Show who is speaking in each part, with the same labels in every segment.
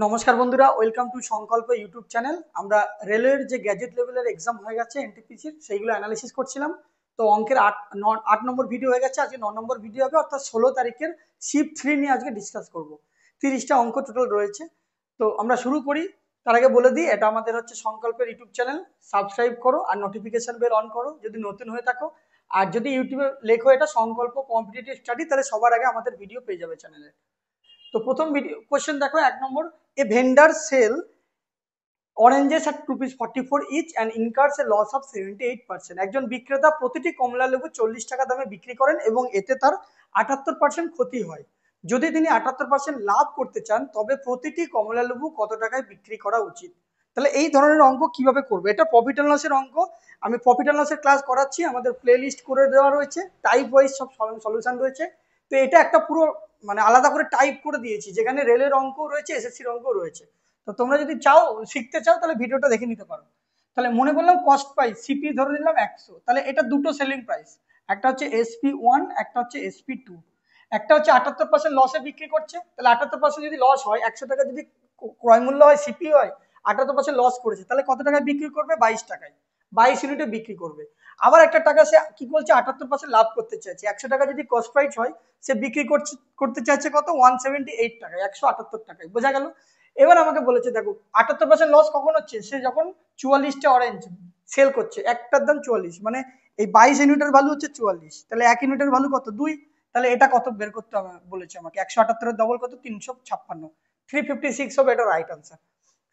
Speaker 1: নমস্কার বন্ধুরা, welcome to সংকল্প ইউটিউব চ্যানেল। আমরা রেলের যে গ্যাজেট লেভেলের এক্সাম হয়ে গেছে এনটিপিসির, সেইগুলো অ্যানালিসিস করছিলাম। তো অঙ্কের 8 নম্বর ভিডিও হয়ে গেছে, আজকে 9 নম্বর ভিডিও হবে, অর্থাৎ 16 তারিখের শিফট 3 নিয়ে আজকে ডিসকাস করব। 30টা অঙ্ক টোটাল রয়েছে। তো আমরা শুরু করি। তার আগে বলে দিই, এটা আমাদের হচ্ছে সংকল্পের ইউটিউব চ্যানেল। সাবস্ক্রাইব করো আর নোটিফিকেশন বেল অন করো যদি নতুন হয়ে থাকো। আর যদি ইউটিউবে লেখো এটা সংকল্প কম্পিটিটিভ স্টাডি, তাহলে সবার আগে আমাদের ভিডিও পেয়ে যাবে চ্যানেলে। তো প্রথম ভিডিও কোশ্চেন দেখো, 1 number. A vendor sell oranges at ₹44 each and incurs a loss of 78%। একজন বিক্রেতা প্রতিটি কমলা লেবু 40 টাকা দামে বিক্রি করেন এবং এতে তার 78% ক্ষতি হয়। যদি তিনি 78% লাভ করতে চান, তবে প্রতিটি কমলা লেবু কত টাকায় বিক্রি করা উচিত? তাহলে এই ধরনের অঙ্ক কিভাবে করবে? এটা প্রফিট অ্যান্ড লসের অঙ্ক। আমি প্রফিট অ্যান্ড লসের ক্লাস করাচ্ছি, আমাদের প্লে লিস্ট করে দেওয়া রয়েছে, টাইপ ওয়াইজ সব সলিউশন রয়েছে। তো এটা একটা পুরো মানে আলাদা করে টাইপ করে দিয়েছি, যেখানে রেলের অঙ্ক রয়েছে, এসএসসির অঙ্ক রয়েছে। তো তোমরা যদি চাও, শিখতে চাও, তাহলে ভিডিওটা দেখে নিতে পারো। তাহলে মনে করলাম কস্ট প্রাইস সিপি ধরে নিলাম 100, তাহলে এটা দুটো সেলিং প্রাইস, একটা হচ্ছে SP1, একটা হচ্ছে SP2। একটা হচ্ছে 78% লসে বিক্রি করছে, তাহলে 78% যদি লস হয়, 100 টাকা যদি ক্রয় মূল্য হয়, সিপি হয়, 78% লস করেছে, তাহলে কত টাকায় বিক্রি করবে? 22 টাকায়, 22 ইউনিটে বিক্রি করবে। আবার একটা টাকা সে কি বলছে, 78% লাভ করতে চাইছে। 100 টাকা যদি কস্ট প্রাইস হয়, সে বিক্রি করতে চাইছে কত? 178 টাকায়, 178 টাকায়। বোঝা গেল? এবার আমাকে বলেছে, দেখো 78% লস কখন হচ্ছে? সে যখন 44টা অরেঞ্জ সেল করছে, একটার দাম 44, মানে এই 22 ইউনিটের ভ্যালু হচ্ছে 44, তাহলে 1 ইউনিটের ভ্যালু কত? 2। তাহলে এটা কত বের করতে হবে বলেছে আমাকে? 178-এর ডবল কত? 356। 356 হবে এটা রাইট আনসার।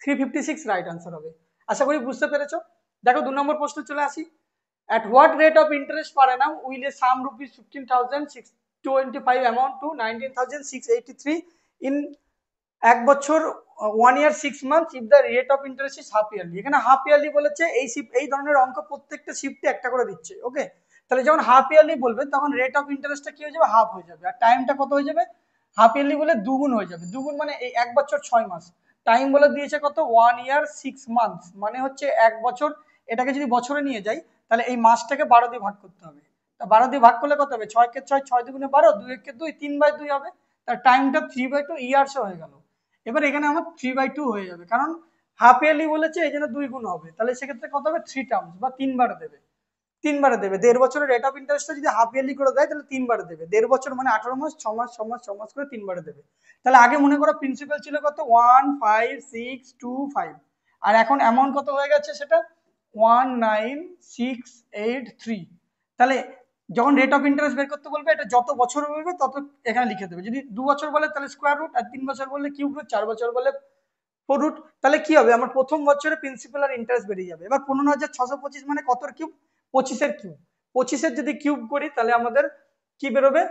Speaker 1: 356 রাইট আনসার হবে। আশা করি বুঝতে পেরেছো। দেখো 2 নম্বর প্রশ্ন চলে আসি। At what rate of interest per annum will a sum rupees 15,625 amount to 19,683 in 1 বছর 1 year 6 months if the rate of interest is half yearly? এখানে হাফ ইয়ারলি বলেছে। এই ধরনের অঙ্ক প্রত্যেকটা শিফটে একটা করে দিচ্ছে। ওকে, তাহলে যখন হাফ ইয়ারলি বলবে, তখন রেট অফ ইন্টারেস্টটা কি হয়ে যাবে? হাফ হয়ে যাবে। আর টাইমটা কত হয়ে যাবে? হাফ ইয়ারলি বলে দ্বিগুণ হয়ে যাবে। দ্বিগুণ মানে এই 1 বছর 6 মাস। টাইম বলে দিয়েছে কত? 1 year 6 months, মানে হচ্ছে 1 বছর। এটাকে যদি বছরে নিয়ে যাই, তাহলে এই মাসটাকে 12 দিয়ে ভাগ করতে হবে। তা 12 দিয়ে ভাগ করলে কত হবে? 6 কে 6, 6 দুগুণে 12, 2 একে 2, 3/2 হবে। তার টাইমটা 3/2 ইয়ার্স হয়ে গেল। এবার এখানে আমার 3/2 হয়ে যাবে, কারণ হাফ ইয়ারলি বলেছে, এই জন্য 2 গুণ হবে। তাহলে সেক্ষেত্রে কত হবে? 3 টার্মস বা 3 বারে দেবে। 3 বারে দেবে। 1.5 বছরের রেট অফ ইন্টারেস্টটা যদি হাফ ইয়ারলি করে দেয়, তাহলে 3 বারে দেবে। 1.5 বছর মানে 18 মাস, 6 মাস 6 মাস 6 মাস করে 3 বারে দেবে। তাহলে আগে মনে করো প্রিন্সিপাল ছিল কত? 15625, আর এখন অ্যামাউন্ট কত হয়ে গেছে? সেটা 19683। তাহলে যখন রেট অফ ইন্টারেস্ট বের করতে বলবে, এটা যত বছর বলবে তত এখানে লিখে দেবে। যদি 2 বছর বলে, তাহলে স্কোয়ার রুট, আর 3 বছর বললে কিউব রুট, 4 বছর বলে ফোর রুট। তাহলে কি হবে? আমার প্রথম বছরে প্রিন্সিপাল আর ইন্টারেস্ট বেরিয়ে যাবে। এবার 15,625 মানে কতর কিউব? 25-এর কিউব। 25-এর যদি কিউব করি, তাহলে আমাদের কি বেরোবে?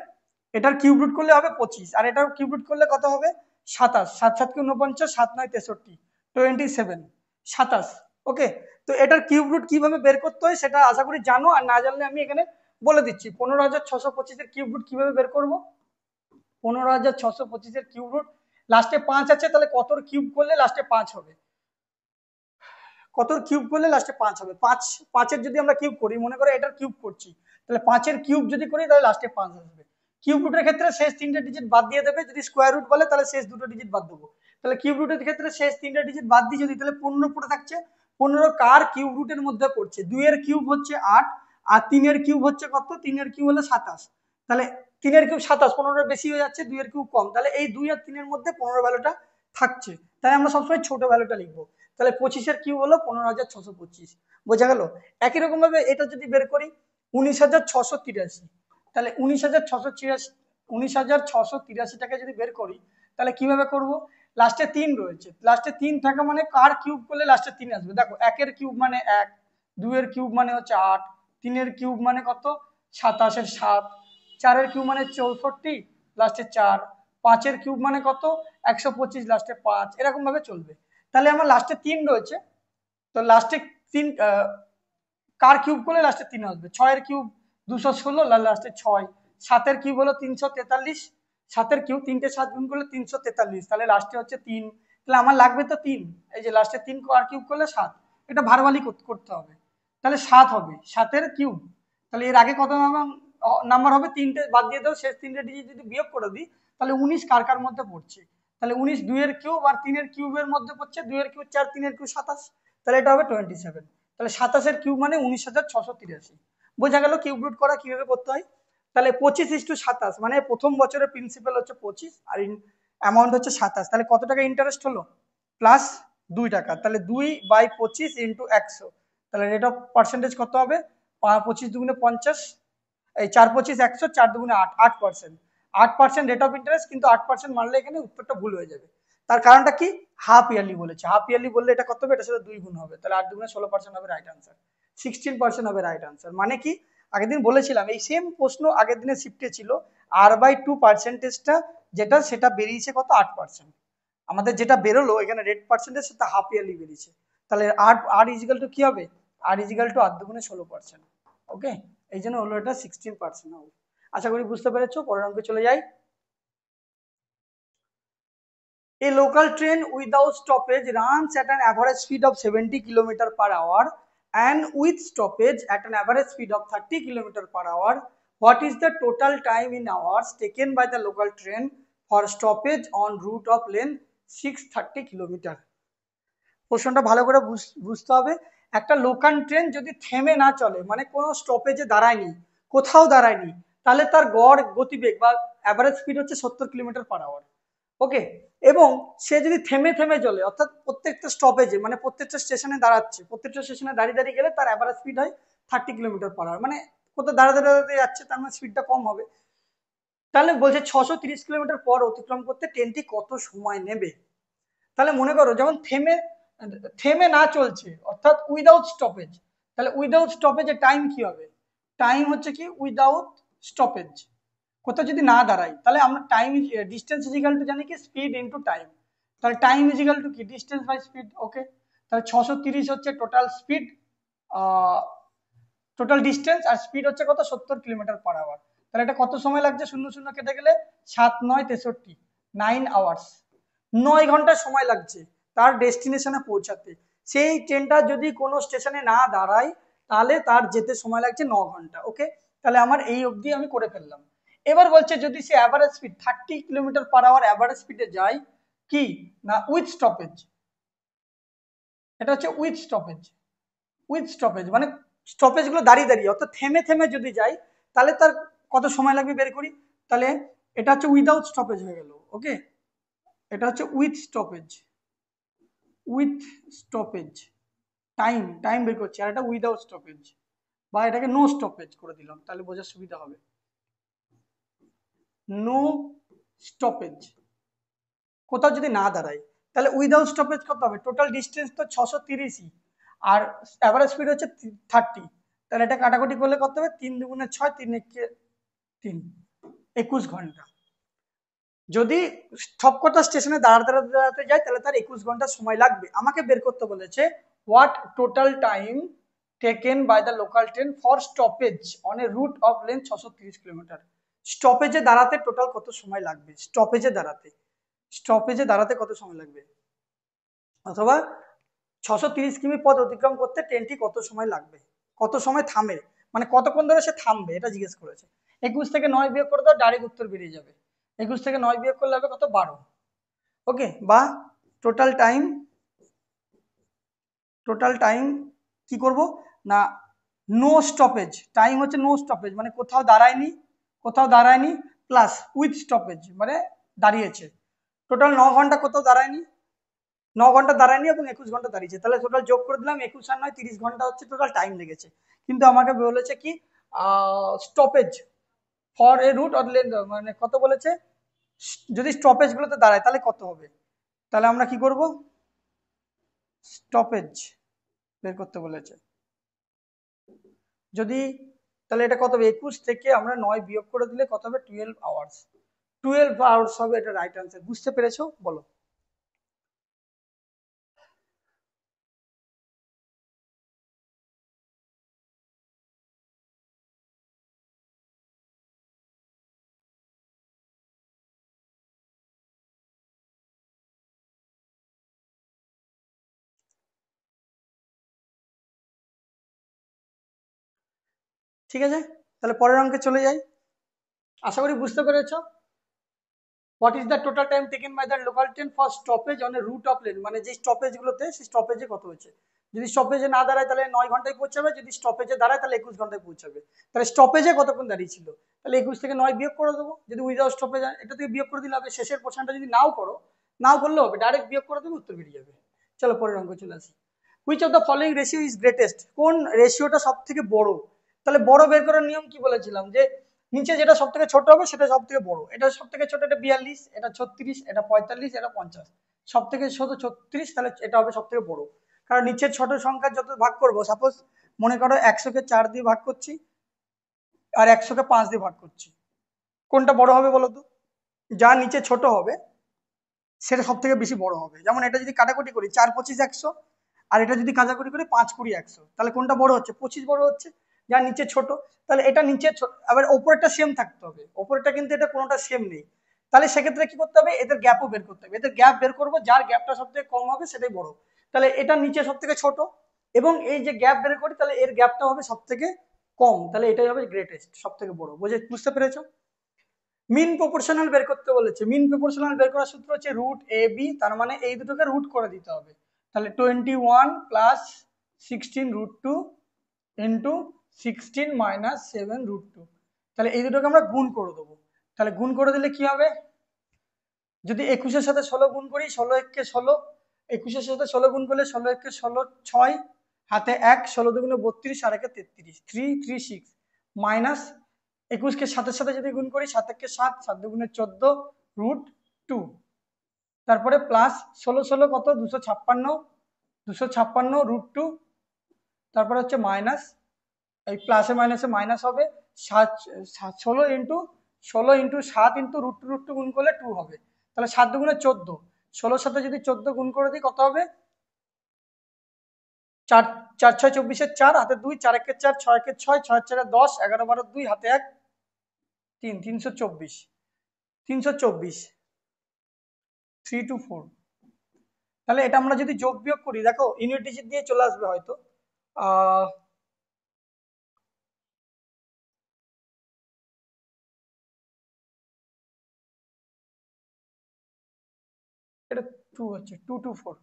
Speaker 1: এটার কিউব রুট করলে হবে 25, আর এটার কিউব রুট করলে কত হবে? 27। 7 7 49, 7 9 63, 27, 27। ওকে, তো এটার কিউব রুট কিভাবে বের করতে হয় সেটা আশা করি জানো, আর না জানলে আমি এখানে বলে দিচ্ছি। 15,625-এর কিউব রুট কিভাবে বের করবো? 15,625-এর কিউব রুট, লাস্টে 5 আছে, তাহলে কতর কিউব করলে লাস্টে 5 হবে? কতর কিউব করলে লাস্টে 5 হবে? 5-5-এর যদি আমরা কিউব করি, মনে করো এটার কিউব করছি, তাহলে 5-এর কিউব যদি করি, তাহলে লাস্টে 5 আসবে। কিউব রুটের ক্ষেত্রে শেষ 3টে ডিজিট বাদ দিয়ে দেবে। যদি স্কোয়ার রুট বলে, তাহলে শেষ 2টো ডিজিট বাদ দেবো। তাহলে কিউব রুটের ক্ষেত্রে শেষ 3টে ডিজিট বাদ দিই যদি, তাহলে 15 পড়ে থাকছে। 15 কার কিউব রুটের মধ্যে পড়ছে? 2-এর কিউব হচ্ছে 8, আর 3-এর কিউব হচ্ছে কত? 3-এর কিউব হলো 27। তাহলে 3-এর কিউব 27, 15 বেশি হয়ে যাচ্ছে, 2-এর কিউব কম। তাহলে এই 2 আর 3-এর মধ্যে 15 ভ্যালুটা থাকছে, তাই আমরা সবসময় ছোট ভ্যালুটা লিখবো। তাহলে 25-এর কিউব হলো 15,625। বোঝা গেল? একই রকম ভাবে এটা যদি বের করি, 19,683, তাহলে 19,683 টাকা যদি বের করি, তাহলে কিভাবে করব? লাস্টে 3 রয়েছে, লাস্টে 3 থাকা মানে কার কিউব করলে লাস্টে 3 আসবে? দেখো, 1-এর কিউব মানে 1, 2-এর কিউব মানে হচ্ছে 8, 3-এর কিউব মানে কত? 27-এর 7, 4-এর কিউব মানে 64, লাস্টে 4, 5-এর কিউব মানে কত? 125, লাস্টে 5, এরকম ভাবে চলবে। তাহলে আমার লাস্টে 3 রয়েছে, তো লাস্টে 3 কার কিউব করলে লাস্টে 3 আসবে? 6-এর কিউব 216, লাস্টে 6, 7-এর কিউব হলো 343, 7-এর কিউব 3টে 7 গুণ করলে 343, তাহলে লাস্টে হচ্ছে 3। তাহলে আমার লাগবে তো 3, এই যে লাস্টে 3 কার কিউব করলে 7, এটা ভারবালি করতে হবে। তাহলে 7 হবে 7-এর কিউব। তাহলে এর আগে কত নাম্বার হবে? 3টে বাদ দিয়ে দাও, শেষ 3টে ডিজিট যদি বিয়োগ করে দিই, তাহলে 19 কার কার মধ্যে পড়ছে? তাহলে 19 2 এর কিউব আর 3 এর কিউবের মধ্যে পড়ছে, 2 এর কিউব 4, 3 এর কিউব 27, তাহলে এটা হবে 27। তাহলে 27 এর কিউব মানে 19,683। বোঝা গেল কিউব রুট করা কিভাবে করতে হয়। তাহলে 25:27 মানে প্রথম বছরের প্রিন্সিপাল হচ্ছে 25 আর অ্যামাউন্ট হচ্ছে 27। তাহলে কত টাকা ইন্টারেস্ট হলো? প্লাস 2 টাকা। তাহলে 2/25 ইন্টু 100, তাহলে রেট অফ পার্সেন্টেজ কত হবে? 25 দুগুণে 50, এই 4×25 100, 4 দুগুণে 8, 8%। 8% রেট অফ ইন্টারেস্ট, কিন্তু 8% মানলে এখানে উত্তরটা ভুল হয়ে যাবে। তার কারণটা কি? হাফ ইয়ারলি বলেছে। হাফ ইয়ারলি বললে এটা কত হবে? এটার সাথে 2 গুণ হবে, তাহলে 8 দুগুণে 16% হবে রাইট আনসার। 16% হবে রাইট আনসার। মানে কি, আগের দিন বলেছিলাম এই সেম প্রশ্ন আগের দিনের শিফটে ছিল, R/2 পার্সেন্টেজটা যেটা সেটা বেরিয়েছে কত? 8%। আমাদের যেটা বেরোলো এখানে রেট পার্সেন্টেজ সেটা হাফ ইয়ারলি বেরিয়েছে। তাহলে আর ইজিক্যাল টু কি হবে? আর ইজিক্যাল টু 8 দুগুণে 16%। ওকে, এই জন্য হলো এটা 16% হবে। আশা করি বুঝতে পেরেছো। পরের অঙ্কে চলে যাই। A local train without stoppage runs at an average speed of 70 km/h and with stoppage at an average speed of 30 km/h. What is the total time in hours taken by the local train for stoppage on route of length 630 km? প্রশ্নটা ভালো করে বুঝতে হবে। একটা local train যদি থেমে না চলে, মানে কোনো স্টপেজে দাঁড়ায়নি, কোথাও দাঁড়ায়নি, তাহলে তার গড় গতিবেগ বা অ্যাভারেজ স্পিড হচ্ছে 70 km/h। ওকে, এবং সে যদি থেমে থেমে চলে, অর্থাৎ প্রত্যেকটা স্টপেজে মানে প্রত্যেকটা স্টেশনে দাঁড়াচ্ছে, প্রত্যেকটা স্টেশনে দাঁড়িয়ে দাঁড়িয়ে গেলে তার অ্যাভারেজ স্পিড হয় 30 km/h, মানে কোথাও দাঁড়াতে দাঁড়াতে যাচ্ছে, তার মানে স্পিডটা কম হবে। তাহলে বলছে 630 কিলোমিটার পর অতিক্রম করতে ট্রেনটি কত সময় নেবে। তাহলে মনে করো যখন থেমে থেমে না চলছে, অর্থাৎ উইদাউট স্টপেজ, তাহলে উইদাউট স্টপেজের টাইম কি হবে? টাইম হচ্ছে কি উইদাউট স্টপেজ, কোথাও যদি না দাঁড়াই, তাহলে আমরা টাইম ডিস্টেন্স ইজিক্যাল টু জানি কি স্পিড ইনটু টাইম। তাহলে টাইম ইজিক্যাল টু কি ডিস্টেন্স বাই স্পিড। ওকে, তাহলে 630 হচ্ছে টোটাল স্পিড, টোটাল ডিস্টেন্স, আর স্পিড হচ্ছে কত? 70 km/h। তাহলে এটা কত সময় লাগছে? শূন্য শূন্য কেটে গেলে 7 9 63, 9 আওয়ার্স, 9 ঘন্টা সময় লাগছে তার ডেস্টিনেশনে পৌঁছাতে। সেই ট্রেনটা যদি কোনো স্টেশনে না দাঁড়ায় তাহলে তার যেতে সময় লাগছে 9 ঘন্টা। ওকে, তাহলে আমার এই অবধি আমি করে ফেললাম। এবার বলছে যদি সে অ্যাভারেজ স্পিড 30 km/h অ্যাভারেজ স্পিডে যায়, কি না উইথ স্টপেজ, এটা হচ্ছে উইথ স্টপেজ। উইথ স্টপেজ মানে স্টপেজ গুলো দাঁড়িয়ে দাঁড়িয়ে, অর্থাৎ থেমে থেমে যদি যাই, তাহলে তার কত সময় লাগবে বের করি। তাহলে এটা হচ্ছে উইদাউট স্টপেজ হয়ে গেল। ওকে, এটা হচ্ছে with stoppage, with stoppage time, time বের করছি, আর এটা উইদাউট স্টপেজ, বা এটাকে নো স্টপেজ করে দিলাম, তাহলে বোঝার সুবিধা হবে। নো স্টপেজ, কোথাও যদি না দাঁড়ায়, তাহলে উইদাউট স্টপেজ কত হবে? টোটাল ডিস্টেন্স তো 630ই, আর অ্যাভারেজ স্পিড হচ্ছে 30, তাহলে এটা কাটাকুটি করলে কত হবে? 3 দুগুণে 6, 3 একে 3, 21 ঘন্টা। যদি সবকটা স্টেশনে দাঁড়াতে দাঁড়াতে দাঁড়াতে যায় তাহলে তার 21 ঘন্টা সময় লাগবে। আমাকে বের করতে বলেছে what total time taken by the local train for stoppage on a route of length 630 kilometre. স্টপেজে দাঁড়াতে টোটাল কত সময় লাগবে? স্টপেজে দাঁড়াতে, স্টপেজে দাঁড়াতে কত সময় লাগবে, অথবা 630 কিমি পথ অতিক্রম করতে ট্রেনটি কত সময় লাগবে, কত সময় থামে, মানে কতক্ষণ ধরে সে থামবে, এটা জিজ্ঞেস করেছে। 21 থেকে 9 বিয়োগ করে দাও, ডাইরেক্ট উত্তর বেরিয়ে যাবে। 21 থেকে 9 বিয়োগ করলে হবে কত? 12। ওকে, বা টোটাল টাইম, টোটাল টাইম কি করব না নো স্টপেজ, টাইম হচ্ছে নো স্টপেজ মানে কোথাও দাঁড়ায়নি, কোথাও দাঁড়ায়নি, প্লাস উইথ স্টপেজ মানে দাঁড়িয়েছে, টোটাল 9 ঘন্টা কোথাও দাঁড়ায়নি, 9 ঘন্টা দাঁড়ায়নি এবং 21 ঘন্টা দাঁড়িয়েছে, তাহলে টোটাল যোগ করে দিলাম, 21 আর 9 30 ঘন্টা হচ্ছে টোটাল টাইম লেগেছে। কিন্তু আমাকে বলেছে কি stoppage for a route or length, মানে কত বলেছে, যদি স্টপেজ গুলোতে দাঁড়ায় তাহলে কত হবে। তাহলে আমরা কি করব, স্টপেজ বের করতে বলেছে। যদি তাহলে এটা কত হবে, 21 থেকে আমরা 9 বিয়োগ করে দিলে কত হবে? 12 আওয়ার্স। 12 আওয়ার্স হবে এটা রাইট আনসার। বুঝতে পেরেছো? বলো। ঠিক আছে, তাহলে পরের অঙ্কে চলে যাই। আশা করি বুঝতে পেরেছো। What is the total time taken by the local train for stoppage on a route of lane, মানে যে স্টপেজ গুলোতে সেই স্টপেজে কত হয়েছে। যদি স্টপেজে না দাঁড়ায় তাহলে 9 ঘন্টায় পৌঁছাবে, যদি স্টপেজে দাঁড়ায় তাহলে 21 ঘন্টায় পৌঁছাবে। তাহলে স্টপেজে কতক্ষণ দাঁড়িয়েছিল, তাহলে 21 থেকে 9 বিয়োগ করে দেবো। যদি উইদাউট স্টপেজ এটা থেকে বিয়োগ করে দিলে হবে। শেষের পোর্শনটা যদি নাও করো, নাও করলেও হবে, ডাইরেক্ট বিয়োগ করে দেবে, উত্তর বেরিয়ে যাবে। চলো পরের অঙ্ক চলে আসি। Which of the following ratio is greatest, কোন রেশিওটা সব থেকে বড়। তাহলে বড় বের করার নিয়ম কি বলেছিলাম, যে নিচে যেটা সব থেকে ছোট হবে সেটা সব থেকে বড়। এটা সব থেকে ছোট, এটা 42, এটা 36, এটা 45, এটা 50। সব থেকে ছোট 36, তাহলে এটা হবে সব থেকে বড়। কারণ নিচের ছোট সংখ্যা যত ভাগ করবো, সাপোজ মনে করো 100-কে 4 দিয়ে ভাগ করছি আর 100-কে 5 দিয়ে ভাগ করছি, কোনটা বড় হবে বলো তো? যা নিচে ছোট হবে সেটা সব থেকে বেশি বড় হবে। যেমন এটা যদি কাটাকুটি করি 4 25 100, আর এটা যদি কাটাকুটি করি 5 20 100, তাহলে কোনটা বড় হচ্ছে? 25 বড় হচ্ছে, যার নিচে ছোট। তাহলে এটা নিচে আবার ওপরটা সেম থাকতে হবে, ওপরটা কিন্তু এটা কোনোটা সেম নেই। তাহলে সেক্ষেত্রে কি করতে হবে, এদের গ্যাপও বের করতে হবে। এদের গ্যাপ বের করবো, যার গ্যাপটা সব থেকে কম হবে সেটাই বড়। তাহলে এটা নিচে সব থেকে ছোট, এবং এই যে গ্যাপ বের করি তাহলে এর গ্যাপটা হবে সব থেকে কম, তাহলে এটাই হবে গ্রেটেস্ট, সব থেকে বড়। বুঝতে পেরেছো? মিন প্রপোর্শনাল বের করতে বলেছে। মিন প্রপোর্শনাল বের করার সূত্র হচ্ছে রুট এ বি, তার মানে এই দুটোকে রুট করে দিতে হবে। তাহলে 21 plus 16 root 2 into 16 minus 7 root 2। তাহলে এই দুটোকে আমরা গুণ করে দেবো। তাহলে গুণ করে দিলে কি হবে, যদি 21-এর সাথে 16 গুণ করি, 16 1 কে 16, 21-এর সাথে 16 গুণ করলে 16 1 কে 16 6, হাতে 1, 16 দুগুণে 32 আর 1 33, 3 3 6 মাইনাস 21-কে 7-এর সাথে যদি গুণ করি, 7 1 7, 7 দুগুণে 14 রুট 2, তারপরে প্লাস 16 16 কত 256, 256 রুট 2, তারপরে হচ্ছে মাইনাস, এই প্লাসে মাইনাসে মাইনাস হবে 16 ইন্টু 7 ইন্টু রুট টু গুণ করলে 2 হবে। তাহলে 7 দুগুণে 14, 16 সাথে যদি 14 গুণ করে দিই কত হবে, 4 4 6 24-এর 4, হাতে 2, 4 1 4, 6 1 6, 6 4 10, 11 12 2, হাতে 1 3, 324, 324 3 2 4। তাহলে এটা আমরা যদি যোগ বিয়োগ করি, দেখো ইউনিট ডিজিট দিয়ে চলে আসবে হয়তো, এটা 2 হচ্ছে 2 2 4,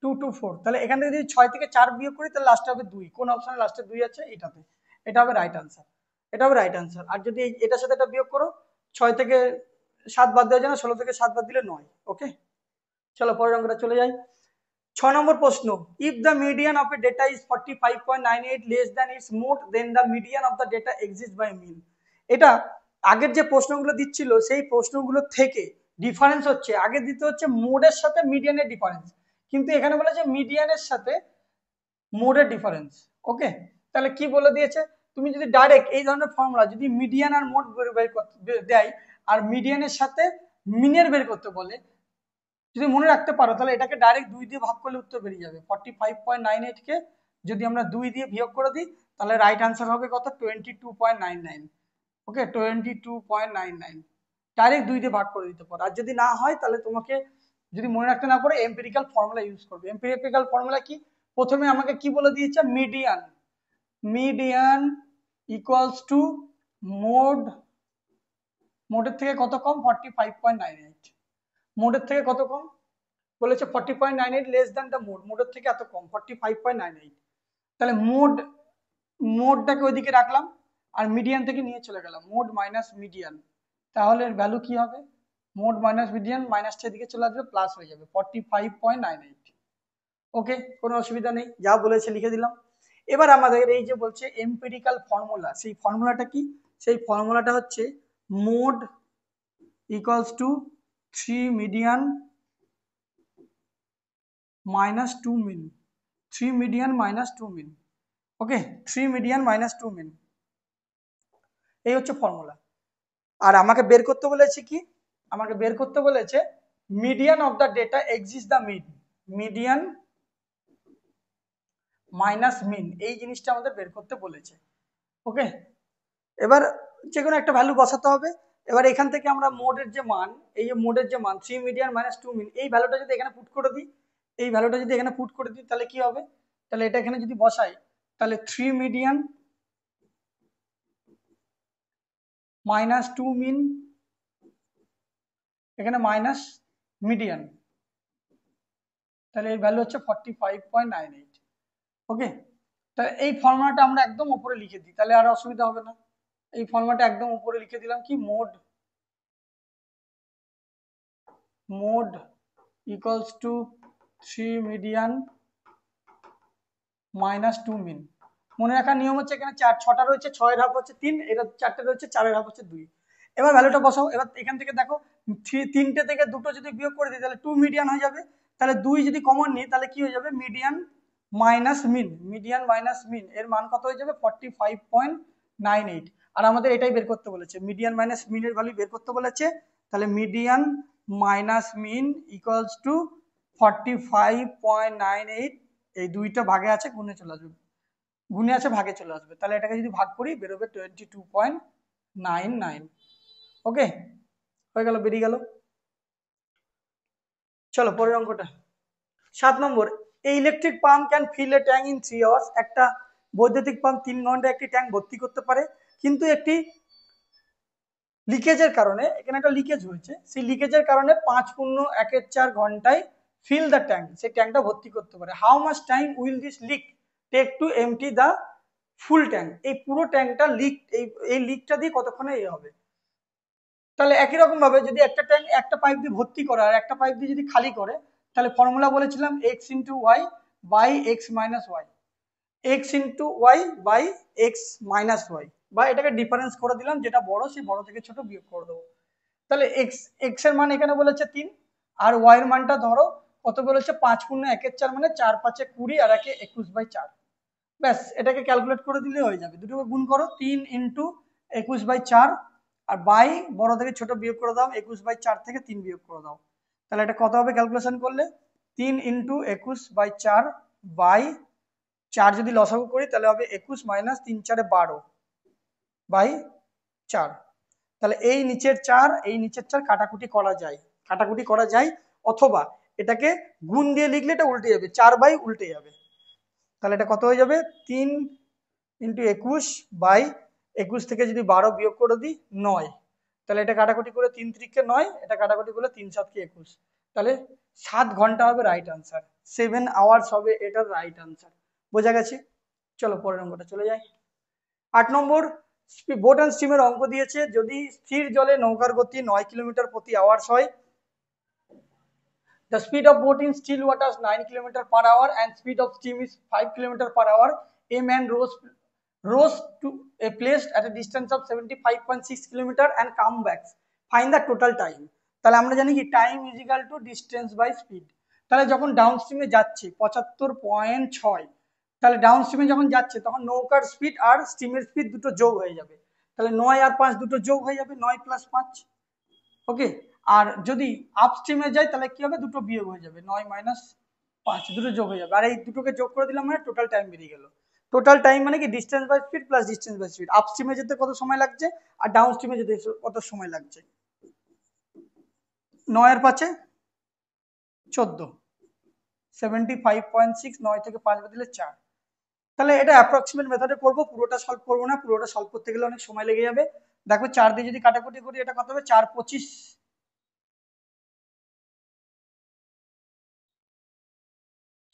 Speaker 1: 2 2 4। তাহলে এখান থেকে যদি 6 থেকে 4 বিয়োগ করি তাহলে লাস্টে হবে 2। কোন অপশনে লাস্টে 2 আছে? এটাতে। এটা হবে রাইট আনসার, এটা হবে রাইট আনসার। আর যদি এটার সাথে এটা বিয়োগ করো, 6 থেকে 7 বাদ দেওয়া যায় না, 16 থেকে 7 বাদ দিলে 9। ওকে, চলো পরের অঙ্কটা চলে যাই। 6 নম্বর প্রশ্ন, if the median of a data is 45.98 less than its mode, then the median of the data exist by mean. এটা আগের যে প্রশ্নগুলো দিচ্ছিল সেই প্রশ্নগুলো থেকে ডিফারেন্স হচ্ছে, আগে দিতে হচ্ছে মোডের সাথে মিডিয়ানের ডিফারেন্স, কিন্তু এখানে বলেছে মিডিয়ানের সাথে মোডের ডিফারেন্স। ওকে, তাহলে কি বলে দিয়েছে, তুমি যদি ডাইরেক্ট এই ধরনের ফর্মুলা যদি মিডিয়ান আর মোড বের করতে দেয়, আর মিডিয়ানের সাথে মিনের বের করতে বলে, যদি মনে রাখতে পারো তাহলে এটাকে ডাইরেক্ট 2 দিয়ে ভাগ করলে উত্তর বেরিয়ে যাবে। 45.98 কে যদি আমরা 2 দিয়ে বিয়োগ করে দিই তাহলে রাইট আনসার হবে কত, 22.99। ওকে, 22.99, ডাইরেক্ট 2 দিয়ে ভাগ করে দিতে পারো। আর যদি না হয় তাহলে তোমাকে যদি মনে রাখতে না পারো এম্পিরিক্যাল ফর্মুলা ইউজ করবে। এম্পিরিক্যাল ফর্মুলা কি, প্রথমে আমাকে কি বলে দিয়েছে, median, median equals to mode, মোডের থেকে কত কম, 45.98, মোডের থেকে কত কম বলেছে, 40.98 লেস দ্যান দ্য মোড, মোডের থেকে এত কম 45.98। তাহলে মোডটাকে ওইদিকে রাখলাম আর মিডিয়ান থেকে নিয়ে চলে গেলাম, মোড মাইনাস মিডিয়ান, তাহলে এর ভ্যালু কি হবে, মোড মাইনাস মিডিয়ান, মাইনাসটা এদিকে চলে আসবে, প্লাস হয়ে যাবে 45.98। ওকে, কোনো অসুবিধা নেই, যা বলেছে লিখে দিলাম। এবার আমাদের এই যে বলছে এম্পিরিক্যাল ফর্মুলা, সেই ফর্মুলাটা কি, সেই ফর্মুলাটা হচ্ছে mode equals to 3 median minus 2 min, 3 median minus 2 min। Okay, 3 median minus 2 min, এই হচ্ছে ফর্মুলা। আর আমাকে বের করতে বলেছে কি, আমাকে বের করতে বলেছে median of the data exist the mean, median minus mean, এই জিনিসটা আমাদের বের করতে বলেছে। ওকে, এবার যে কোনো একটা ভ্যালু বসাতে হবে। এবার এখান থেকে আমরা মোডের যে মান, এই যে মোডের যে মান 3 মিডিয়ান মাইনাস 2 মিন, এই ভ্যালুটা যদি এখানে পুট করে দিই, এই ভ্যালুটা যদি এখানে পুট করে দিই তাহলে কি হবে, তাহলে এটা এখানে যদি বসাই তাহলে 3 মিডিয়ান মাইনাস 2 মিন এখানে মাইনাস মিডিয়ান, তাহলে এর ভ্যালু হচ্ছে 45.98। ওকে, তাহলে এই ফর্মুলাটা আমরা একদম উপরে লিখে দিই, তাহলে আর অসুবিধা হবে না। এই ফর্মুলাটা একদম উপরে লিখে দিলাম, কি mode equals to 3 median minus 2 মিন। মনে রাখার নিয়ম হচ্ছে এখানে 6টা রয়েছে, 6-এর হাফ হচ্ছে 3, এটা 4টে রয়েছে, 4-এর হাফ হচ্ছে 2। এবার ভ্যালুটা বসাও। এবার এখান থেকে দেখো 3টে থেকে 2টো যদি বিয়োগ করে দিই তাহলে 2 মিডিয়ান হয়ে যাবে। তাহলে 2 যদি কমন নিই তাহলে কি হয়ে যাবে, মিডিয়ান মাইনাস মিন। মিডিয়ান মাইনাস মিন এর মান কত হয়ে যাবে, 45.98। আর আমাদের এটাই বের করতে বলেছে, মিডিয়ান মাইনাস মিনের ভ্যালু বের করতে বলেছে। তাহলে median minus mean equals to 45.98। এই 2টা ভাগে আছে, গুণে চলে আসবে, গুণে আছে ভাগে চলে আসবে। তাহলে এটাকে যদি ভাগ করি বেরোবে 22.99। ওকে, হয়ে গেল, বেরিয়ে গেল। চলো পরের অঙ্কটা। 7 নম্বর, এই electric pump can fill a tank in 3 hours. একটা বৈদ্যুতিক পাম্প 3 ঘন্টায় একটি ট্যাঙ্ক ভর্তি করতে পারে, কিন্তু একটি লিকেজের কারণে, এখানে একটা লিকেজ হয়েছে, সেই লিকেজের কারণে 5.1 ঘন্টায় ফিল দ্য ট্যাঙ্ক, সেই ট্যাঙ্কটা ভর্তি করতে পারে। How much time will this leak take to empty the full tank. এই পুরো ট্যাঙ্কটা লিক, এই লিকটা দিয়ে কতক্ষণে হবে। তাহলে একই রকম ভাবে যদি একটা ট্যাঙ্ক একটা পাইপ দিয়ে ভর্তি করে আর একটা পাইপ দিয়ে যদি খালি করে, তাহলে ফর্মুলা বলেছিলাম x into Y by X minus Y, X into Y by X minus Y, বা এটাকে ডিফারেন্স করে দিলাম, যেটা বড় সেই বড় থেকে ছোট বিয়োগ করে দেবো। তাহলে এক্স এর মান এখানে বলেছে 3, আর ওয়াই এর মানটা ধরো কত বলেছে, 5×1=4, মানে 4×5=20 আর 1=21/4। ব্যাস, এটাকে ক্যালকুলেট করে দিলে হয়ে যাবে। দুটোকে গুণ করো, 3 ইন্টু 21/4, আর বাই বড় থেকে ছোট বিয়োগ করে দাও, 21/4 থেকে 3 বিয়োগ করে দাও। তাহলে এটা কত হবে ক্যালকুলেশন করলে, 3 ইন্টু 21/4 বাই 4 যদি লসাগু করি তাহলে হবে 21 মাইনাস 3×4=12 বাই 4। তাহলে এই নিচের 4 এই নিচের 4 কাটাকুটি করা যায়, কাটাকুটি করা যায়, অথবা এটাকে গুণ দিয়ে লিখলে এটা উল্টে যাবে, 4 বাই উল্টে যাবে। তাহলে এটা কত হয়ে যাবে, 3 ইন্টু 21 বাই 21 থেকে যদি 12 বিয়োগ করে দিই 9। তাহলে এটা কাটাকুটি করে 3 3-কে 9, এটা কাটাকুটি করলে 3 7-কে 21। তাহলে 7 ঘন্টা হবে রাইট আনসার, 7 আওয়ার্স হবে এটার রাইট আনসার। বোঝা গেছে? চলো পরের অঙ্কটা চলে যাই। 8 নম্বর, বোট অ্যান্ড স্টিমের অঙ্ক দিয়েছে। যদি স্থির জলে নৌকার গতি 9 কিলোমিটার প্রতি আওয়ার্স হয়, the speed of boat in still water is 9 km/h and speed of steam is 5 km/h. A man rose to a place at a distance of 75.6 km and come back. Find the total time. তাহলে আমরা জানি কি time is equal to distance by speed. তাহলে যখন down স্ট্রিমে যাচ্ছে 75.6, তাহলে down স্ট্রিমে যখন যাচ্ছে তখন নৌকার স্পিড আর স্টিমের স্পিড দুটো যোগ হয়ে যাবে। তাহলে 9 আর 5 দুটো যোগ হয়ে যাবে, 9 + 5। ওকে, আর যদি আপস্ট্রিমে যায় তাহলে কি হবে, দুটো বিয়োগ হয়ে যাবে, 9 - 5 দুটো যোগ হয়ে যাবে, আর এই দুটোকে যোগ করে দিলাম মানে টোটাল টাইম বেরিয়ে গেল। টোটাল টাইম মানে কি distance by speed plus distance by speed. আপস্ট্রিমে যেতে কত সময় লাগছে আর ডাউন স্ট্রিমে যেতে কত সময় লাগছে। 9 আর 5-এ 14, 75.6, 9 থেকে 5 বাদ দিলে 4। তাহলে এটা অ্যাপ্রক্সিমেট মেথডে করবো, পুরোটা সলভ করবো না, পুরোটা সলভ করতে গেলে অনেক সময় লেগে যাবে। দেখো 4 দিয়ে যদি কাটাকুটি করি এটা কত হবে, 4 25,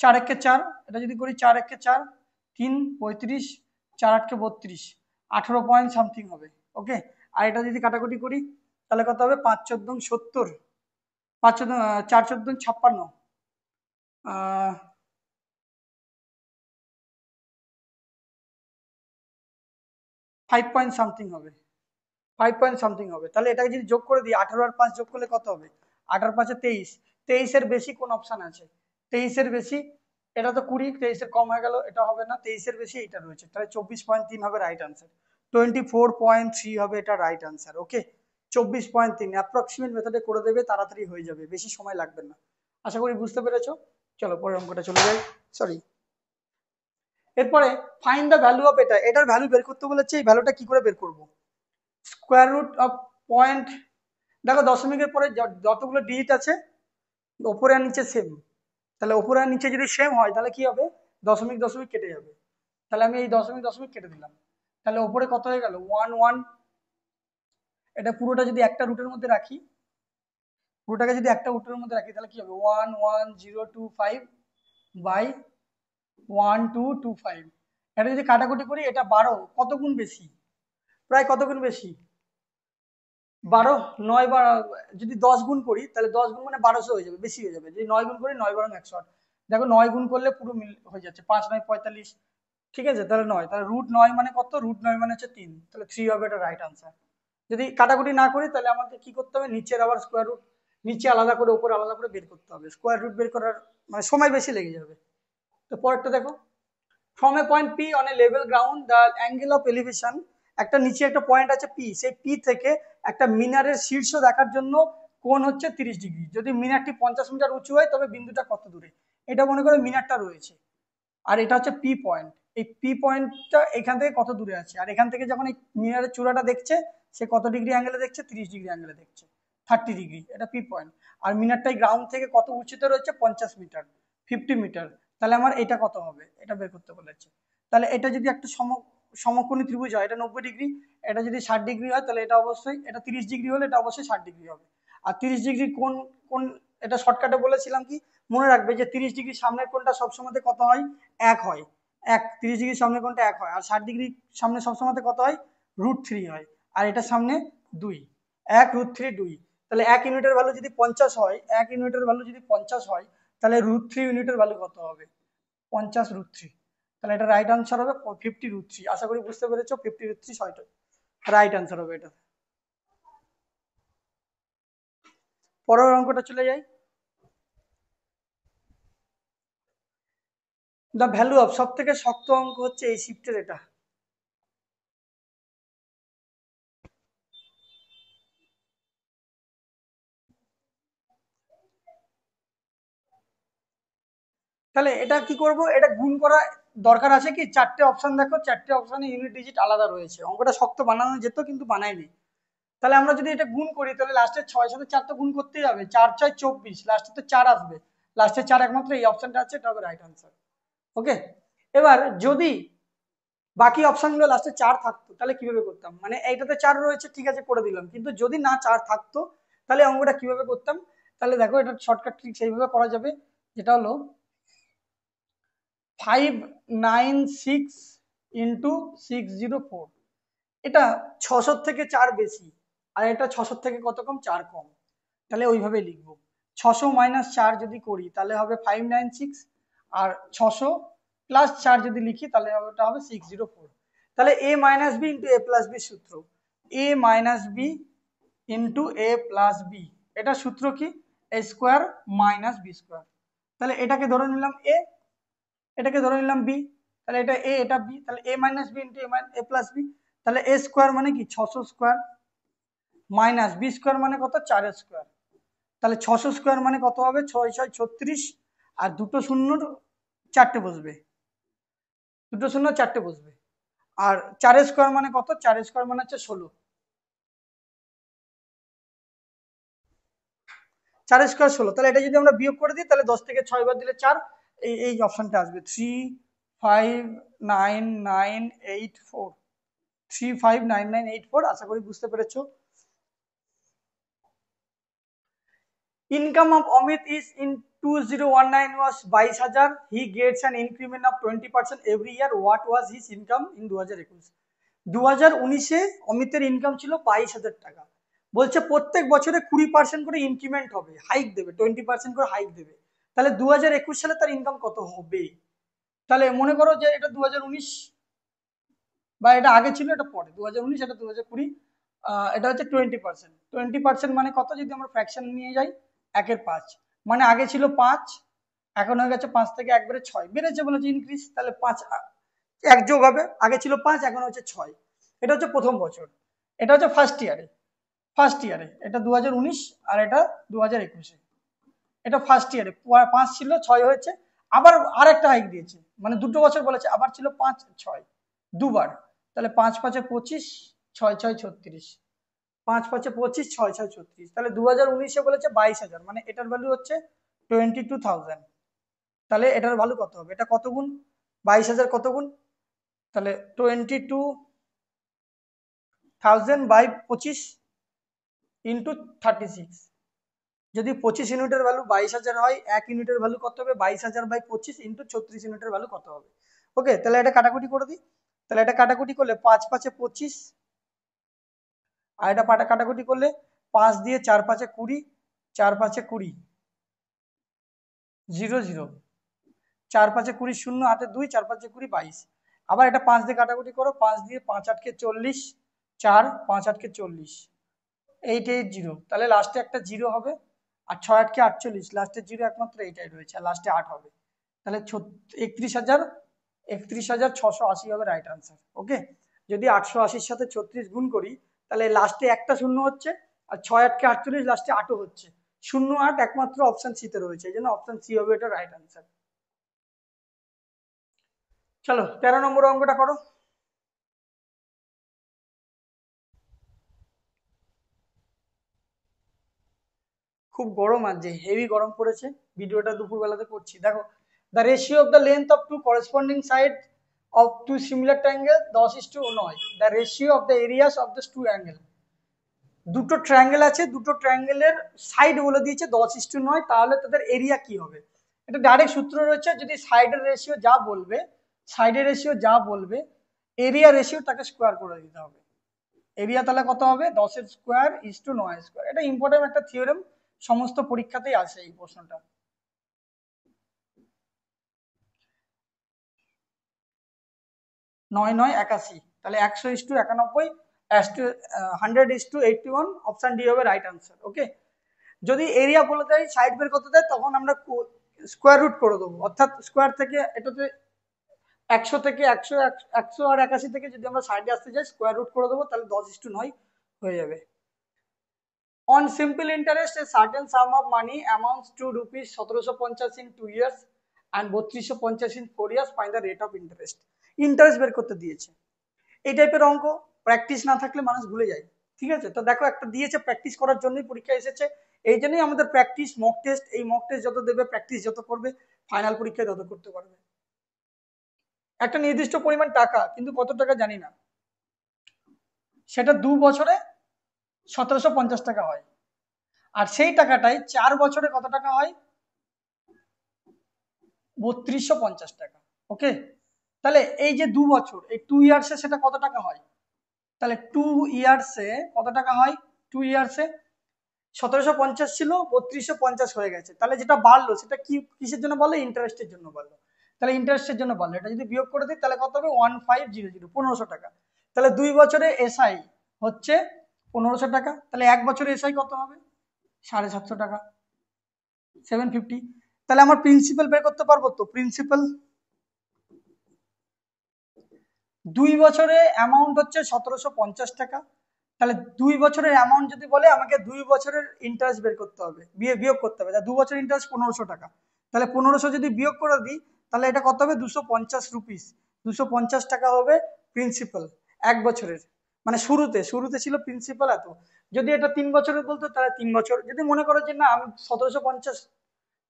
Speaker 1: 4 1-কে 4, এটা যদি করি 4 1-কে 4, 3 35, 4 8-কে 32, 18 পয়েন্ট সামথিং হবে। ওকে, আর এটা যদি কাটাকুটি করি তাহলে কত হবে, 5 14 70, 5 14 4 14 56, 5 পয়েন্ট সামথিং হবে, 5 পয়েন্ট সামথিং হবে। তাহলে এটাকে যদি যোগ করে দিই, 18 আর 5 যোগ করলে কত হবে, 18 5-এ 23, 23-এর বেশি কোন অপশন আছে, 23-এর বেশি, এটা তো 20, 23-এর কম হয়ে গেল, এটা হবে না, 23-এর বেশি এটা রয়েছে, তাহলে 24.3 হবে রাইট আনসার, 24.3 হবে এটা রাইট আনসার। ওকে, 24.3 অ্যাপ্রক্সিমেট মেথডে করে দেবে, তাড়াতাড়ি হয়ে যাবে, বেশি সময় লাগবে না। আশা করি বুঝতে পেরেছো। চলো পরের অঙ্কটা চলে যাই, সরি। এরপরে ফাইন্ড দ্য ভ্যালু অফ এটা, এটার ভ্যালু বের করতে বলেছে, এই ভ্যালুটা কি করে বের করব, স্কোয়ার রুট অফ পয়েন্ট। দেখো দশমিকের পরে যতগুলো ডিজিট আছে ওপরে আর নিচে সেম, তাহলে ওপরে আর নিচে যদি সেম হয় তাহলে কি হবে, দশমিক দশমিক কেটে যাবে। তাহলে আমি এই দশমিক দশমিক কেটে দিলাম, তাহলে ওপরে কত হয়ে গেল 1 1। এটা পুরোটা যদি একটা রুটের মধ্যে রাখি পুরোটাকে যদি একটা উত্তরের মধ্যে রাখি তাহলে কি হবে 11025 বাই 1225। এটা যদি কাটাকুটি করি এটা 12 কত গুণ বেশি, প্রায় কত গুণ বেশি 12, 9 বার যদি 10 গুণ করি তাহলে 10 গুণ মানে 1200 হয়ে যাবে, বেশি হয়ে যাবে। যদি 9 গুণ করি 9 বারং 108, দেখো 9 গুণ করলে পুরো মিল হয়ে যাচ্ছে, 5 9 45, ঠিক আছে। তাহলে 9, তাহলে √9 মানে কত, √9 মানে হচ্ছে 3, তাহলে 3 হবে এটা রাইট আনসার। যদি কাটাকুটি না করি তাহলে আমাদের কি করতে হবে, নিচের আবার স্কোয়ার রুট, নিচে আলাদা করে উপরে আলাদা করে বের করতে হবে, স্কোয়ার রুট বের করার মানে সময় বেশি লেগে যাবে। তো পরেরটা দেখো, from a point P on a level ground the angle of elevation, একটা নিচে একটা পয়েন্ট আছে পি, সেই পি থেকে একটা মিনারের শীর্ষ দেখার জন্য কোণ হচ্ছে 30°। যদি মিনারটি 50 মিটার উঁচু হয় তবে বিন্দুটা কত দূরে, এটা মনে করো মিনারটা রয়েছে আর এটা হচ্ছে পি পয়েন্ট, এই পি পয়েন্টটা এখান থেকে কত দূরে আছে, আর এখান থেকে যখন এই মিনারের চূড়াটা দেখছে সে কত ডিগ্রি অ্যাঙ্গেলে দেখছে, 30° অ্যাঙ্গেলে দেখছে, 30°, এটা পি পয়েন্ট। আর মিনারটাই গ্রাউন্ড থেকে কত উঁচুতে রয়েছে, 50 মিটার, 50 মিটার। তাহলে আমার এটা কত হবে, এটা বের করতে বলেছে। তাহলে এটা যদি একটা সমকোণী ত্রিভুজ হয়, এটা 90°, এটা যদি 60° হয় তাহলে এটা অবশ্যই, এটা 30° হলে এটা অবশ্যই 60° হবে। আর 30° কোন কোন, এটা শর্টকাটে বলেছিলাম কি, মনে রাখবে যে 30° সামনের কোণটা সবসময় কত হয়, 1 হয়, 1, 30° সামনের কোণটা 1 হয়। আর 60° সামনে সবসময় কত হয়, √3 হয়। আর এটা সামনে 2, 1 √3 2। তাহলে 1 ইউনিটের ভ্যালু যদি 50 হয়, 1 ইউনিটের ভ্যালু যদি 50 হয় তাহলে √3 ইউনিটের ভ্যালু কত হবে, 50 √3। তাহলে এটা রাইট আনসার হবে 50 √3। আশা করি বুঝতে পেরেছো, 50 √3 ছয়টা রাইট আনসার হবে এটা। পরের অঙ্কটা চলে যাই। দ্য ভ্যালু অফ, সব থেকে শক্ত অঙ্ক হচ্ছে এই শিফটের এটা। তাহলে এটা কি করব, এটা গুণ করা দরকার আছে কি, চারটে অপশন দেখো, চারটে অপশনে ইউনিট ডিজিট আলাদা রয়েছে, অঙ্কটা শক্ত বানানো যেত কিন্তু বানায়নি। তাহলে আমরা যদি এটা গুণ করি তাহলে লাস্টের 6 সাথে 4 তো গুণ করতেই হবে, 4 6 24, লাস্টে তো 4 আসবে, লাস্টে 4 একমাত্র এই অপশনটা আছে, এটা হবে রাইট আনসার। ওকে, এবার যদি বাকি অপশনগুলো লাস্টে 4 থাকতো তাহলে কিভাবে করতাম, মানে এইটাতে 4 রয়েছে ঠিক আছে করে দিলাম, কিন্তু যদি না 4 থাকতো তাহলে অঙ্কটা কিভাবে করতাম। তাহলে দেখো এটা শর্টকাট ট্রিক সেইভাবে করা যাবে, যেটা হলো 596 ইন্টু 604, এটা 600 থেকে 4 বেশি আর এটা 600 থেকে কত কম, 4 কম। তাহলে ওইভাবে লিখবো, 600 মাইনাস 4 যদি করি তাহলে হবে 596, আর 600 প্লাস 4 যদি লিখি তাহলে ওটা হবে 604। তাহলে a minus B into A plus B সূত্র, a minus B into A plus B, এটা সূত্র কি, A square minus B square. তাহলে এটাকে ধরে নিলাম এ, এটাকে ধরে নিলাম বি, তাহলে এটা এ এটা বি, তাহলে এ minus B into A plus B. তাহলে এ স্কোয়ার মানে কি 600 স্কোয়ার, মাইনাস বি স্কোয়ার মানে কত, 4 স্কোয়ার। তাহলে 600 স্কোয়ার মানে কত হবে, 6 6 36, আর দুটো শূন্যর চারটে বসবে, দুটো শূন্য চারটে বসবে। আর 4 স্কোয়ার মানে কত, 4 স্কোয়ার মানে হচ্ছে 16, 4 স্কোয়ার 16। তাহলে এটা যদি আমরা বিয়োগ করে দিই তাহলে 10 থেকে 6 বার দিলে 4, এই অপশনটা আসবে 359984, 359984। আশা করি বুঝতে পেরেছো। Income of Amit is in 2019 was 22,000. He gets an increment of 20% every year. What was his income in 2021? 2019-এ অমিতের ইনকাম ছিল 22,000 টাকা, বলছে প্রত্যেক বছরে 20% করে ইনক্রিমেন্ট হবে, হাইক দেবে, 20% করে হাইক দেবে। তাহলে 2021 সালে তার ইনকাম কত হবে। তাহলে মনে করো যে এটা 2019 বা এটা আগে ছিল এটা পরে, 2019 এটা 2020, এটা হচ্ছে 20%, 20% মানে কত, যদি আমরা ফ্র্যাকশন নিয়ে যাই 1/5, মানে আগে ছিল 5, এখন হয়ে গেছে 5 থেকে একবারে 6, বেড়েছে বলেছে ইনক্রিজ, তাহলে 5 এক যোগ হবে, আগে ছিল 5 এখন হচ্ছে 6। এটা হচ্ছে প্রথম বছর, এটা হচ্ছে ফার্স্ট ইয়ারে, ফার্স্ট ইয়ারে এটা 2019 আর এটা 2021-এ, এটা ফার্স্ট ইয়ারে 5 ছিল 6 হয়েছে, আবার আরেকটা হাইক দিয়েছে, মানে দুটো বছর বলেছে, আবার ছিল 5 6 দুবার। তাহলে 5 5 25, 6 6 36, 5 5 25, 6 6 36। তাহলে 2019-এ বলেছে 22,000, মানে এটার ভ্যালু হচ্ছে 22,000। তাহলে এটার ভ্যালু কত হবে, এটা কত গুণ, 22,000 কত গুণ, তাহলে 22,000 বাই 25 ইন্টু 36, যদি 25 ইউনিটের ভ্যালু 22,000 হয়, 1 ইউনিটের ভ্যালু কত হবে? 22,000/25 ইন্টু 36 ইউনিটের ভ্যালু কত হবে? ওকে, তাহলে এটা কাটাকুটি করে দিই। তাহলে এটা কাটাকুটি করলে 5 5 25, আর এটা কাটাকুটি করলে 5 দিয়ে 4 5 20, 4 5 20, 0 0, 4 5 20, 0 হাতে 2, 4 5 20, 22। আবার এটা 5 দিয়ে কাটাকুটি করো, 5 দিয়ে 5 8 40, 4 5 8 40, 8 8 0, তাহলে লাস্টে একটা 0 হবে। আর 6 8 48, লাস্টের 0 একমাত্র এইটাই রয়েছে, আর লাস্টে 8 হবে। তাহলে 31,680 হবে রাইট আনসার। ওকে, যদি 880-র সাথে 36 গুণ করি তাহলে লাস্টে একটা 0 হচ্ছে, আর 6 8 48, লাস্টে 8ও হচ্ছে। 0 8 একমাত্র অপশন সিতে রয়েছে, এই জন্য অপশন সি হবে এটা রাইট আনসার। চলো 13 নম্বর অঙ্কটা করো। খুব গরম, আজ হেভি গরম পড়েছে, ভিডিওটা দুপুর বেলাতে করছি। দেখো, the ratio of the length of two corresponding side of two similar triangle 10:9। The ratio of the areas of the two angle. দুটো ট্রায়াঙ্গেল আছে, দুটো ট্রায়াঙ্গেলের সাইড বলে দিয়েছে 10:9, তাহলে তাদের এরিয়া কি হবে? এটা ডাইরেক্ট সূত্র রয়েছে, যদি সাইডের রেশিও যা বলবে, সাইডের রেশিও যা বলবে, এরিয়া রেশিও তাকে স্কোয়ার করে দিতে হবে। এরিয়া তাহলে কত হবে? 10 স্কোয়ার ইস টু 9 স্কোয়ার। এটা ইম্পর্টেন্ট একটা থিওরেম, সমস্ত পরীক্ষাতেই আসে এই প্রশ্নটা। 9 9 81, তাহলে 100:91, 100:81, অপশন ডি হবে রাইট আনসার। ওকে, যদি এরিয়া বলে দেয়, সাইড বের করতে দেয়, তখন আমরা স্কোয়ার রুট করে দেবো, অর্থাৎ স্কোয়ার থেকে এটাতে 100 থেকে 100 100 আর 81 থেকে যদি আমরা সাইডে আসতে যাই, স্কোয়ার রুট করে দেবো, তাহলে 10:9 হয়ে যাবে। On simple interest, a certain sum of money amounts to rupees 1750 in 2 years and 3250 in 4 years. Find the rate of interest. Interest বের করতে দিয়েছে। এই টাইপের অঙ্ক প্র্যাকটিস না থাকলে মানুষ ভুলে যায়। ঠিক আছে, তো দেখো একটা দিয়েছে, প্র্যাকটিস করার জন্যই পরীক্ষা এসেছে। এই জন্যই আমাদের প্র্যাকটিস, মক টেস্ট। এই মক টেস্ট যত দেবে, প্র্যাকটিস যত করবে, ফাইনাল পরীক্ষায় তত করতে পারবে। একটা নির্দিষ্ট পরিমাণ টাকা, কিন্তু কত টাকা জানি না, সেটা 2 বছরে 1750 টাকা হয়। আর সেই টাকাটাই 4 বছরে কত টাকা হয়? 3250 টাকা। ওকে, তাহলে এই যে 2 বছর, এই 2 ইয়ার্সে সেটা কত টাকা হয়? তাহলে 2 ইয়ার্সে কত টাকা হয়? 2 ইয়ার্সে 1750 ছিল, 3250 হয়ে গেছে। তাহলে যেটা বাড়লো সেটা কি, কিসের জন্য বলে? ইন্টারেস্টের জন্য বাড়লো। তাহলে ইন্টারেস্টের জন্য বাড়লো, এটা যদি বিয়োগ করে দিই তাহলে কত হবে? 1500, 1500 টাকা। তাহলে 2 বছরে এসআই হচ্ছে 1500 টাকা। তাহলে 1 বছরে এসআই কত হবে? 750 টাকা, 750। তাহলে আমার প্রিন্সিপাল বের করতে পারবো তো? প্রিন্সিপাল 2 বছরে অ্যামাউন্ট হচ্ছে 1750 টাকা। তাহলে 2 বছরের অ্যামাউন্ট যদি বলে, আমাকে 2 বছরের ইন্টারেস্ট বের করতে হবে, বিয়োগ করতে হবে। 2 বছরের ইন্টারেস্ট 1500 টাকা, তাহলে 1500 যদি বিয়োগ করে দিই তাহলে এটা কত হবে? 250 রুপিস। 250 টাকা হবে প্রিন্সিপাল 1 বছরের। মানে শুরুতে ছিল প্রিন্সিপাল এত। যদি এটা 3 বছরের বলতো তাহলে 3 বছর। যদি মনে করো যে না, আমি 1750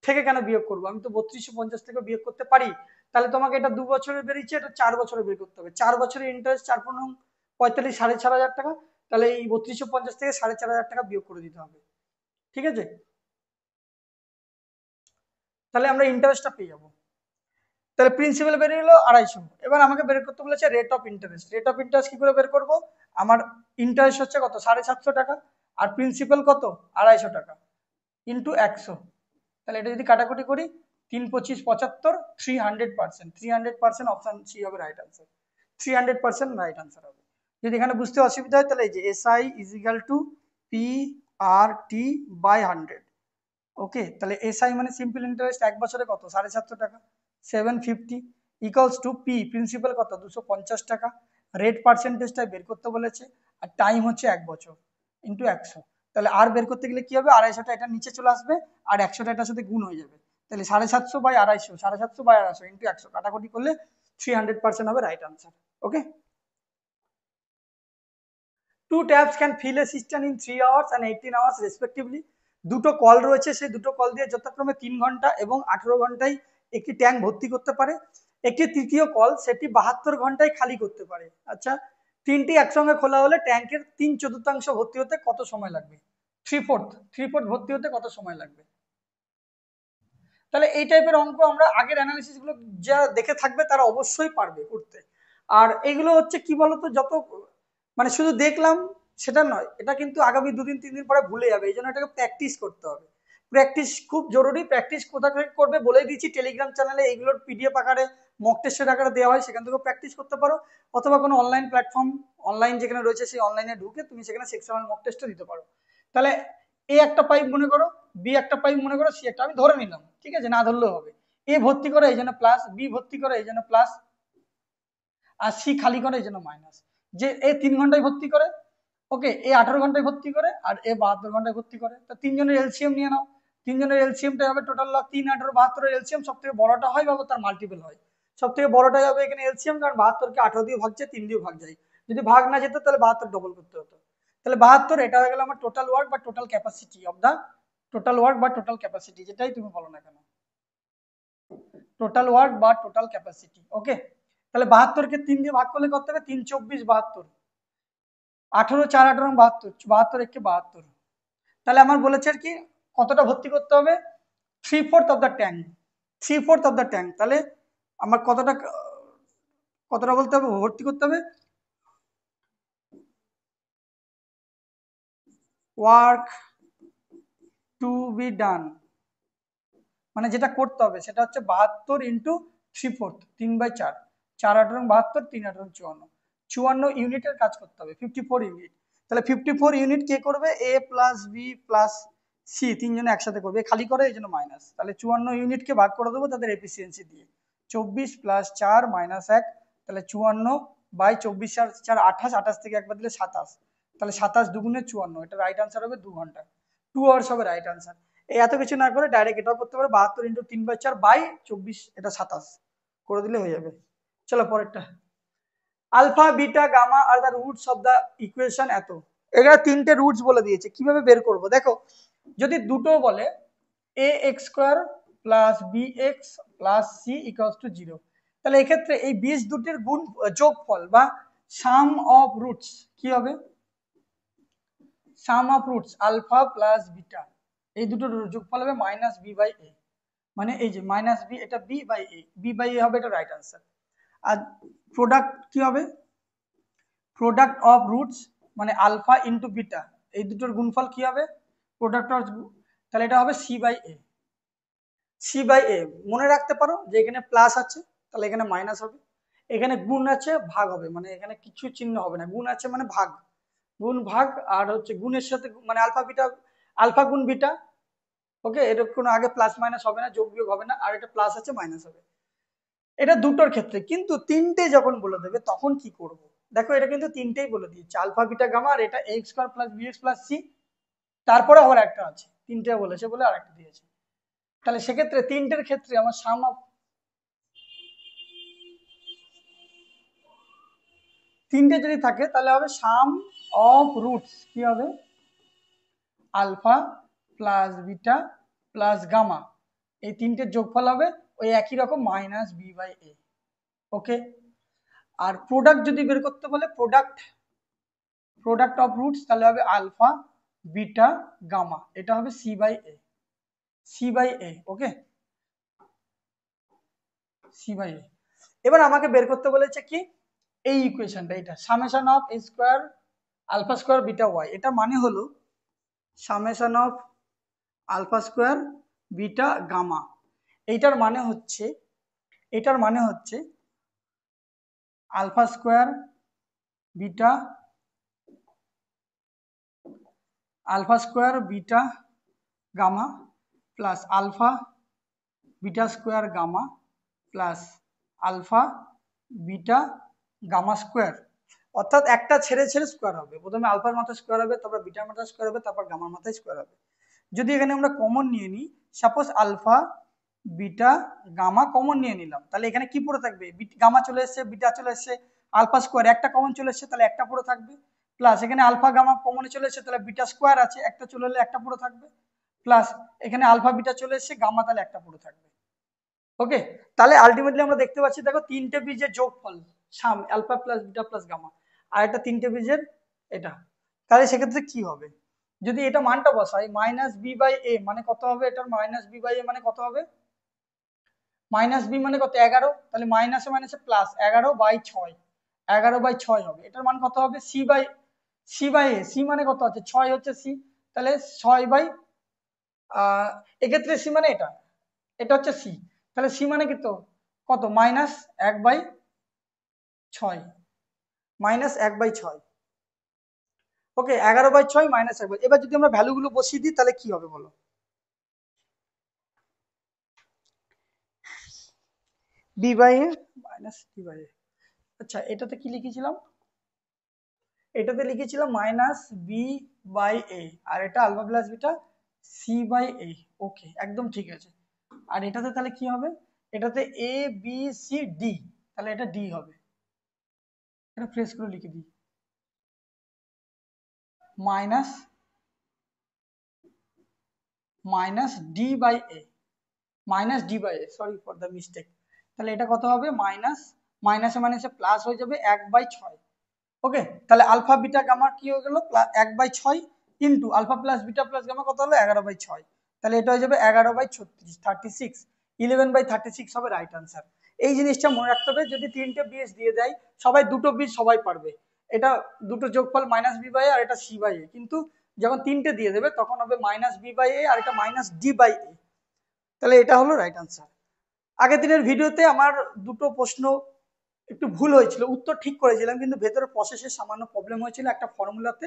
Speaker 1: থেকে কেন বিয়োগ করবো, আমি তো 3250 থেকে বিয়োগ করতে পারি, তাহলে তোমাকে এটা 2 বছরে বেরিয়েছে, এটা 4 বছরে বের করতে হবে। 4 বছরের ইন্টারেস্ট 4 পনেরো 45, 4500 টাকা। তাহলে এই 3250 থেকে 4500 টাকা বিয়োগ করে দিতে হবে। ঠিক আছে, তাহলে আমরা ইন্টারেস্টটা পেয়ে যাবো। তাহলে প্রিন্সিপাল বেরিয়ে গেলো 250। এবার আমাকে বের করতে বলেছে rate of interest. Rate of interest কি করে বের করবো? আমার ইন্টারেস্ট হচ্ছে কত? 750 টাকা, আর প্রিন্সিপাল কত? 250 টাকা ইন্টু 100। তাহলে এটা যদি কাটাকুটি করি, 3 25 75, 300%। 300% অপশন সি হবে রাইট আনসার। 300% রাইট আনসার হবে। যদি এখানে বুঝতে অসুবিধা হয় তাহলে এই যে SI is equal to P R T by 100। Okay, তাহলে এসআই মানে সিম্পল ইন্টারেস্ট 1 বছরে কত? 750 টাকা, 750 ইকুয়ালস টু পি, প্রিন্সিপাল কত? 250 টাকা। রেট পার্সেন্টেজটা বের করতে বলেছে, আর টাইম হচ্ছে 1 বছর, ইন্টু 100। তাহলে আর বের করতে গেলে কি হবে? 250টা এটা নিচে চলে আসবে, আর 100টা এটার সাথে গুণ হয়ে যাবে। তাহলে 750 বাই 250, 750 বাই 250 ইন্টু 100, কাটাকুটি করলে 300% হবে right answer. Okay, 2 taps can fill a cistern in 3 hours and 18 hours respectively. দুটো কল রয়েছে, সেই দুটো কল দিয়ে যথাক্রমে 3 ঘন্টা এবং 18 ঘন্টায় একটি ট্যাঙ্ক ভর্তি করতে পারে। একটি তৃতীয় কল সেটি 72 ঘন্টায় খালি করতে পারে। আচ্ছা, তিনটি একসঙ্গে খোলা হলে ট্যাঙ্কের 3/4 ভর্তি হতে কত সময় লাগবে? 3/4 ভর্তি হতে কত সময় লাগবে। তাহলে এই টাইপের অঙ্ক আমরা আগের অ্যানালিসিস গুলো যারা দেখে থাকবে তারা অবশ্যই পারবে করতে। আর এগুলো হচ্ছে কি বলতো, যত মানে শুধু দেখলাম সেটা নয়, এটা কিন্তু আগামী 2-3 দিন পরে ভুলে যাবে, এই জন্য এটাকে প্র্যাকটিস করতে হবে। প্র্যাকটিস খুব জরুরি। প্র্যাকটিস কোথা থেকে করবে বলে দিচ্ছি, টেলিগ্রাম চ্যানেলে এইগুলোর পিডিএফ আকারে মক টেস্টের আকারে দেওয়া হয়, সেখান থেকে প্র্যাকটিস করতে পারো, অথবা কোনো অনলাইন প্ল্যাটফর্ম অনলাইন যেখানে রয়েছে সেই অনলাইনে ঢুকে তুমি সেখানে সেকশনাল মক টেস্টও দিতে পারো। তাহলে এ একটা পাইপ মনে করো, বি একটা পাইপ মনে করো, সি একটা, আমি ধরে নিলাম, ঠিক আছে, না ধরলেও হবে। এ ভর্তি করে এই জন্য প্লাস, বি ভর্তি করে এই জন্য প্লাস, আর সি খালি করে এই জন্য মাইনাস। যে এ 3 ঘন্টায় ভর্তি করে, ওকে, এ 18 ঘন্টায় ভর্তি করে, আর এ 72 ঘন্টায় ভর্তি করে। তো তিনজনের এলসিএম নিয়ে নাও, তিনজনের এলসিএমটা হবে টোটাল 3, 18, 72 এলসিএম সব থেকে বড়টা হয় বা তার মাল্টিপল হয়, সব থেকে বড়টাই হবে এখানে এলসিএম, কারণ 72কে 18 দিয়ে ভাগ যায়, 3 দিয়ে ভাগ যায়, যদি ভাগ না যেত তাহলে 72 ডবল করতে হতো। তাহলে 72 এটা হয়ে গেল আমার টোটাল ওয়ার্ক বা total capacity of the, total work বা টোটাল ক্যাপাসিটি, যেটাই তুমি বলো না কেন, টোটাল ওয়ার্ক বা টোটাল ক্যাপাসিটি। ওকে, তাহলে 72কে 3 দিয়ে ভাগ করলে কত হবে, 3 24 72, 18 4 18 72, 72 1 72। তাহলে আমার বলেছে আর কি কতটা ভর্তি করতে হবে, 3/4 of the tank, 3/4 of the tank. তাহলে আমার কতটা কতটা বলতে হবে, ভর্তি করতে হবে, ওয়ার্ক টু বি ডান, মানে যেটা করতে হবে সেটা হচ্ছে 72 ইন্টু 3/4, 3/4, 4 18 72, 3 18 54, 54 ইউনিটের কাজ করতে হবে, 54 ইউনিট। তাহলে 54 ইউনিট কে করবে, এ প্লাস বি প্লাস সি, তিনজনে একসাথে করবে, খালি করে এই জন্য মাইনাস। তাহলে 54 ইউনিটকে ভাগ করে দেবো তাদের এফিসিয়েন্সি দিয়ে, 24 প্লাস 4 মাইনাস 1, তাহলে 54/24 4 4 28, 28 থেকে একবার দিলে 27, তাহলে 27 দুগুণে 54, এটা রাইট আনসার হবে 2 ঘন্টা, 2 আওয়ার্স হবে রাইট আনসার। এই এত কিছু না করে ডাইরেক্ট এটাও করতে পারে, 72 ইন্টু 3/4/24, এটা 27 করে দিলে হয়ে যাবে। চলো পরেরটা, alpha beta gamma are the roots of the equation এত। এখানে 3টে রুটস বলে দিয়েছে, কিভাবে বের করব দেখো, যদি দুটো বলে ax² plus bx plus c equals to 0, তাহলে এক্ষেত্রে এই বীজ দুটির গুণ যোগফল বা সাম অফ রুটস কি হবে, sum of roots alpha plus beta, এই দুটোর যোগফল হবে মাইনাস বি বাই এ, মানে এই যে মাইনাস বি, এটা B by A, B by A হবে, এটা রাইট আনসার। আর প্রোডাক্ট কি হবে, প্রোডাক্ট অফ রুটস মানে আলফা ইন্টু বিটা, এই দুটোর গুণফল কি হবে, প্রোডাক্ট অফ, তাহলে এটা হবে C by A, C by A. মনে রাখতে পারো যে এখানে প্লাস আছে তাহলে এখানে মাইনাস হবে, এখানে গুণ আছে ভাগ হবে, মানে এখানে কিছু চিহ্ন হবে না, গুণ আছে মানে ভাগ, গুণ ভাগ, আর হচ্ছে গুণের সাথে মানে আলফা বিটা, আলফা গুণ বিটা, ওকে, এটা কোনো আগে প্লাস মাইনাস হবে না, যোগ বিয়োগ হবে না, আর এটা প্লাস আছে মাইনাস হবে, এটা দুটোর ক্ষেত্রে। কিন্তু তিনটে যখন বলে দেবে তখন কি করব, দেখো এটা কিন্তু তিনটেই বলে দিয়েছে, আলফা বিটা গামা, আর এটা ax² plus bx plus c, তারপরে আবার একটা আছে, তিনটে বলেছে বলে আরেকটা দিয়েছে। তাহলে সেক্ষেত্রে তিনটের ক্ষেত্রে আমার সাম অফ, তিনটে যদি থাকে তাহলে হবে সাম অফ রুটস কি হবে, alpha plus beta plus gamma, এই তিনটের যোগফল হবে ওই একই রকম minus B by A. Okay, আর প্রোডাক্ট যদি বের করতে বলে, প্রোডাক্ট অফ রুটস তাহলে হবে আলফা বিটা গামা, এটা হবে C by A, C by A. Okay, C by A. এবার আমাকে বের করতে বলেছে কি, এই ইকুয়েশনটা, এটা summation of A square alpha square beta Y, এটা মানে হলো summation of alpha square beta gamma, এইটার মানে হচ্ছে, এটার মানে হচ্ছে alpha square beta, alpha square beta gamma plus alpha beta square gamma plus alpha beta gamma square, অর্থাৎ একটা ছেড়ে ছেড়ে স্কোয়ার হবে, প্রথমে আলফার মাথায় স্কোয়ার হবে, তারপর বিটার মাথায় স্কোয়ার হবে, তারপর গামার মাথায় স্কোয়ার হবে। যদি এখানে আমরা কমন নিয়ে নিই, suppose alpha beta gamma common নিয়ে নিলাম, তাহলে এখানে কি পড়ে থাকবে, গামা চলে এসছে, বিটা চলে এসছে, আলফা স্কোয়ার একটা কমন চলে এসছে, তাহলে একটা পড়ে থাকবে, প্লাস এখানে আলফা গামা কমনে চলে এসছে, তাহলে বিটা স্কোয়ার আছে, একটা চলে এলে একটা পড়ে থাকবে, প্লাস এখানে আলফা বিটা চলে এসছে, গামা তাহলে একটা পড়ে থাকবে। ওকে, তাহলে আলটিমেটলি আমরা দেখতে পাচ্ছি, দেখো তিনটে বীজের যোগফল sum alpha plus beta plus gamma, আর একটা তিনটে বীজের এটা, তাহলে সেক্ষেত্রে কি হবে, যদি এটা মানটা বসাই মাইনাস বি বাই এ মানে কত হবে, এটার মাইনাস বি বাই এ মানে কত হবে, মাইনাস বি মানে কত 11, তাহলে মাইনাসে মাইনাসে প্লাস 11/6, 11/6 হবে। এটার মান কত হবে সি বাই এ, সি মানে কত আছে 6 হচ্ছে সি, তাহলে 6 বাই এক্ষেত্রে সি মানে এটা, এটা হচ্ছে সি, তাহলে সি মানে কি তো কত -1/6, -1/6। ওকে 11/6 -1/, এবার যদি আমরা ভ্যালুগুলো বসিয়ে দিই তাহলে কি হবে বলো, B by A minus D by A. আচ্ছা এটাতে কি লিখেছিলাম, এটাতে লিখেছিলাম মাইনাস বি বাই এ, আর এটা alpha plus beta C by A. Okay একদম ঠিক আছে। আর এটাতে তাহলে কি হবে, এটাতে এ বি সি ডি, তাহলে এটা ডি হবে, এটা ফ্রেশ করে লিখে দিই minus minus D by A, minus D by A, sorry for the mistake. তাহলে এটা কত হবে মাইনাস মাইনাসে মাইনাসে প্লাস হয়ে যাবে 1/6। ওকে তাহলে আলফা বিটা গামা কি হয়ে গেল 1/6 into alpha plus beta plus gamma কত হলো 11/6, তাহলে এটা হয়ে যাবে 11/36, 36, 11/36 হবে রাইট আনসার। এই জিনিসটা মনে রাখতে হবে, যদি তিনটে বীজ দিয়ে দেয় সবাই দুটো বীজ সবাই পারবে, এটা দুটো যোগফল মাইনাস বি বাই এ আর এটা সি বাই এ, কিন্তু যখন তিনটে দিয়ে দেবে তখন হবে মাইনাস বি বাই এ আর এটা মাইনাস ডি বাই এ, তাহলে এটা হলো রাইট আনসার। আগের দিনের ভিডিওতে আমার দুটো প্রশ্ন একটু ভুল হয়েছিল, উত্তর ঠিক করেছিলাম কিন্তু ভেতরে প্রসেসে সামান্য প্রবলেম হয়েছিল, একটা ফর্মুলাতে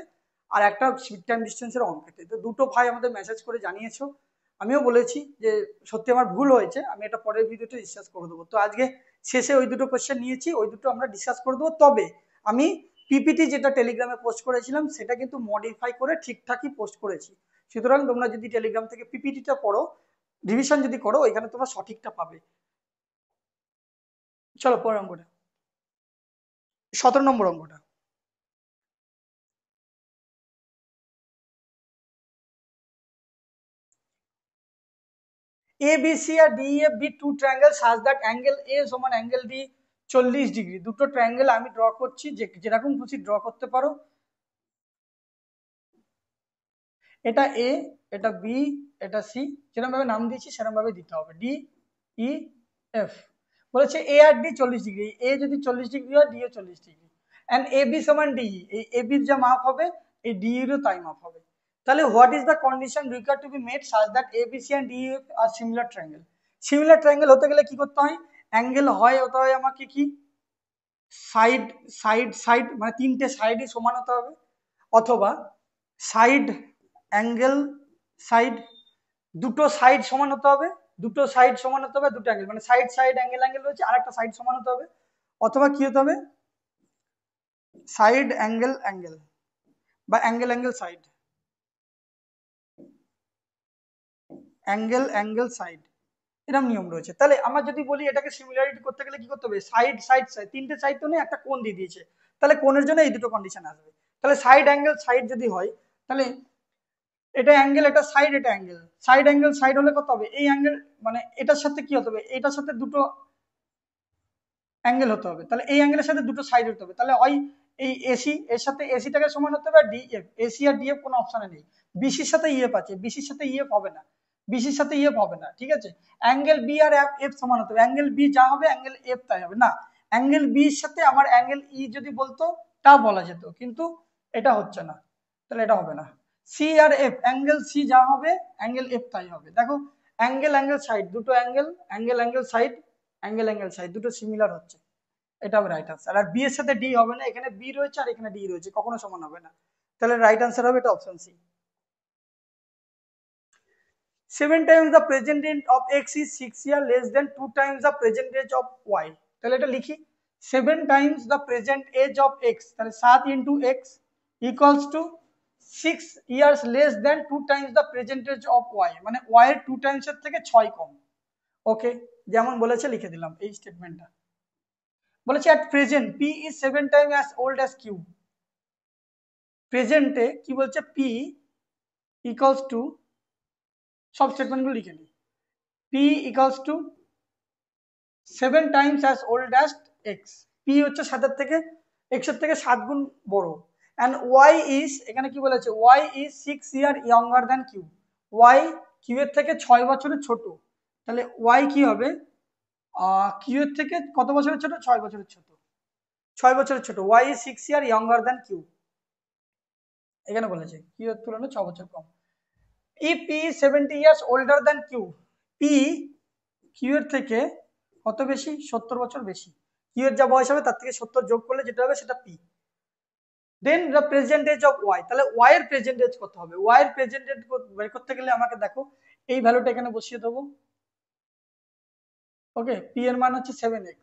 Speaker 1: আর একটা স্পিড টাইম ডিস্টেন্সের অঙ্কেতে। তো দুটো ভাই আমাদের মেসেজ করে জানিয়েছো, আমিও বলেছি যে সত্যি আমার ভুল হয়েছে, আমি এটা পরের ভিডিওতে ডিসকাস করে দেবো। তো আজকে শেষে ওই দুটো কোশ্চেন নিয়েছি, ওই দুটো আমরা ডিসকাস করে দেবো। তবে আমি পিপিটি যেটা টেলিগ্রামে পোস্ট করেছিলাম সেটা কিন্তু মডিফাই করে ঠিকঠাকই পোস্ট করেছি, সুতরাং তোমরা যদি টেলিগ্রাম থেকে পিপিটিটা পড়ো, রিভিশন যদি করো, ওইখানে তোমরা সঠিকটা পাবে। চলো পরের অঙ্কটা, 17 নম্বর অঙ্কটা। এ বি সি আর D F B two triangle such that angle A সমান অ্যাঙ্গেল ডি 40 ডিগ্রি। দুটো ট্রায়াঙ্গেল আমি ড্র করছি, যে যেরকম খুশি ড্র করতে পারো। এটা এ, এটা বি, এটা সি, যেরকম ভাবে নাম দিয়েছি সেরকম ভাবে দিতে হবে, ডি ই এফ। বলেছে এ আর ডি 40 ডিগ্রি, এ যদি 40 ডিগ্রি হয় D O 40 degree, and A B সমান ডি, এই এ বির যা মাপ হবে এই ডি এরও তাই মাপ হবে। তাহলে what is the condition required to be made such that A B C and D F are similar triangle. Similar triangle হতে গেলে কি করতে হয়, অ্যাঙ্গেল হতে হয় আমাকে কি সাইড সাইড সাইড মানে তিনটে সাইডই সমান হতে হবে, অথবা সাইড অ্যাঙ্গেল সাইড, দুটো সাইড সমান হতে হবে, দুটো সাইড সমান হতে হবে, দুটো অ্যাঙ্গেল মানে সাইড সাইড অ্যাঙ্গেল অ্যাঙ্গেল রয়েছে আর একটা সাইড সমান হতে হবে, অথবা কি হতে হবে সাইড অ্যাঙ্গেল অ্যাঙ্গেল বা angle angle side, angle angle side, এরকম নিয়ম রয়েছে। তাহলে আমরা যদি বলি এটাকে সিমিলারিটি করতে গেলে কি করতে হবে, সাইড সাইড সাইড, তিনটে সাইড তো নেই, একটা কোণ দিয়ে দিয়েছে, তাহলে কোণের জন্য এই দুটো কন্ডিশন আসবে। তাহলে সাইড অ্যাঙ্গেল সাইড যদি হয়, তাহলে এটা অ্যাঙ্গেল, এটা সাইড, এটা অ্যাঙ্গেল, সাইড অ্যাঙ্গেল সাইড হলে কত হবে, এই অ্যাঙ্গেল মানে এটার সাথে কি হতে হবে, এটার সাথে দুটো অ্যাঙ্গেল হতে হবে, তাহলে এই অ্যাঙ্গেলের সাথে দুটো সাইড হতে হবে, তাহলে ওই এই এসি এর সাথে এসিটাকে সমান হতে হবে, আর ডিএফ, এসি আর ডিএফ কোনো অপশনে নেই। বিসির সাথে ইএফ আছে, বিসির সাথে ইএফ হবে না, বিসির সাথে ইএফ হবে না, ঠিক আছে। অ্যাঙ্গেল বি আর এফ সমান হতে হবে, অ্যাঙ্গেল বি যা হবে অ্যাঙ্গেল এফ তাই হবে না, অ্যাঙ্গেল বির সাথে আমার অ্যাঙ্গেল ই যদি বলতো তা বলা যেত, কিন্তু এটা হচ্ছে না, তাহলে এটা হবে না। সি আর এফ, অ্যাঙ্গেল সি যা হবে অ্যাঙ্গেল এফ তাই হবে। দেখো অ্যাঙ্গেল অ্যাঙ্গেল সাইড, দুটো angle, angle angle side, angle angle side দুটো সিমিলার হচ্ছে, এটা হবে রাইট আনসার। আর বি এর সাথে ডি হবে না, এখানে বি রয়েছে আর এখানে ডি রয়েছে, কখনো সমান হবে না, তাহলে রাইট আনসার হবে এটা option C. 7 times the present age of x is 6 year less than 2 times the present age of y, তাহলে এটা লিখি 7 times the present age of x, তাহলে 7 into x equals to 6 years less than 2 times the present age of y, মানে y এর 2 times এর থেকে 6 কম। ওকে যেমন বলেছে লিখে দিলাম এই স্টেটমেন্টটা। বলেছে at present p is 7 times as old as q, প্রেজেন্টে কি বলছে p equals to, সব স্টেটমেন্টগুলো লিখে নিই, p equals to 7 times as old as x, p হচ্ছে 7 এর থেকে x এর থেকে 7 গুণ বড়, অ্যান্ড ওয়াই ইজ, এখানে কি বলেছে, Y is 6 year younger than Q, Y Q এর থেকে 6 বছরের ছোট, তাহলে ওয়াই কি হবে, কিউ এর থেকে কত বছরের ছোট, 6 বছরের ছোট, 6 বছরের ছোট, Y is 6 year younger than Q, এখানে বলেছে কিউ এর তুলনায় 6 বছর কম। if p is 70 years older than q, p Q এর থেকে কত বেশি, 70 বছর বেশি, কিউ এর যা বয়স হবে তার থেকে 70 যোগ করলে যেটা হবে সেটা p, then the present age of Y, তাহলে ওয়াই এর প্রেজেন্ট এজ কত হবে, ওয়াই এর প্রেজেন্ট এজ বের করতে গেলে আমাকে দেখো এই ভ্যালুটা এখানে বসিয়ে দেবো, ওকে, পি এর মান হচ্ছে 7x,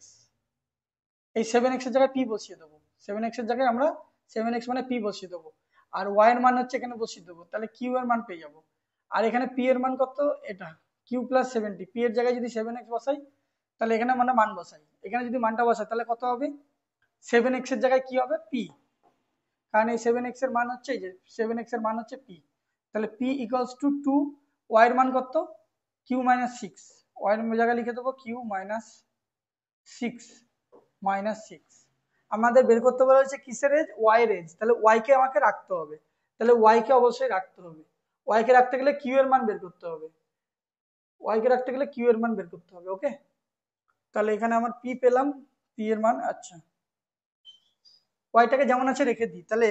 Speaker 1: এই 7x এর জায়গায় p বসিয়ে দেবো, 7x এর জায়গায় আমরা 7x মানে p বসিয়ে দেবো, আর ওয়াই এর মান হচ্ছে এখানে বসিয়ে দেবো, তাহলে কিউ এর মান পেয়ে যাবো, আর এখানে p এর মান কত, এটা কিউ প্লাস 70, p এর জায়গায় যদি 7x বসাই তাহলে এখানে মানে মান বসাই, এখানে যদি মানটা বসাই তাহলে কত হবে, 7x এর জায়গায় কি হবে, p, কারণ এই 7x এর মান হচ্ছে, এই যে 7x এর মান হচ্ছে p, তাহলে p ইকুয়ালস টু 2, ওয়াই এর মান কত, q মাইনাস 6, ওয়াই এর জায়গায় লিখে দেবো q মাইনাস 6, আমাদের বের করতে বলা হয়েছে কিসের এজ, ওয়াই এর এজ, তাহলে ওয়াই কে আমাকে রাখতে হবে, তাহলে ওয়াই কে অবশ্যই রাখতে হবে, ওয়াই কে রাখতে গেলে কিউ এর মান বের করতে হবে, ওয়াই কে রাখতে গেলে কিউ এর মান বের করতে হবে, ওকে, তাহলে এখানে আমার পি পেলাম, পি এর মান, আচ্ছা ওয়াইটাকে যেমন আছে রেখে দিই, তাহলে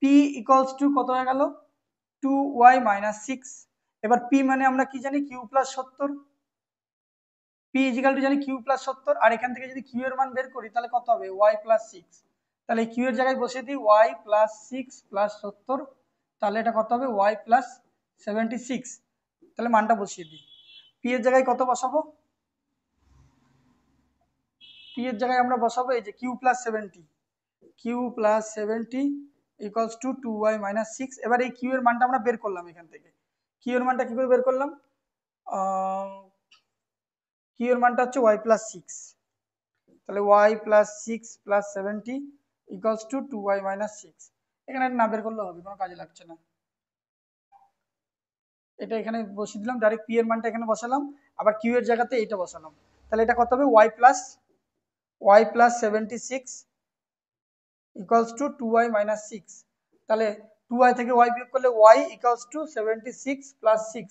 Speaker 1: পি ইকুয়ালস টু কত হয়ে গেল, 2y মাইনাস 6, এবার পি মানে আমরা কি জানি, Q plus 70, P is equal to জানি কিউ প্লাস 70, আর এখান থেকে যদি কিউ এর মান বের করি তাহলে কত হবে, ওয়াই প্লাস 6, তাহলে কিউ এর জায়গায় বসিয়ে দিই ওয়াই প্লাস 6 প্লাস 70, তাহলে এটা কত হবে, ওয়াই প্লাস 76, তাহলে মানটা বসিয়ে দিই, পি এর জায়গায় কত বসাবো, পি এর জায়গায় আমরা বসাবো এই যে Q plus 70, Q plus 70 equals to 2y minus 6, এবার এই কিউ এর মানটা আমরা বের করলাম এখান থেকে, কিউ এর মানটা কি করে বের করলাম, কিউ এর মানটা হচ্ছে y প্লাস 6, তাহলে y plus 6 plus 70 equals to 2y minus 6, এখানে না বের করলে হবে, কোনো কাজে লাগছে না, এটা এখানে বসিয়ে দিলাম, ডাইরেক্ট পি এর মানটা এখানে বসালাম, আবার কিউ এর জায়গাতে এইটা বসালাম, তাহলে এটা কত হবে, y plus 76 equals to 2y minus 6, তাহলে 2y থেকে y বিয়োগ করলে y ইকুয়ালস টু 76 প্লাস 6,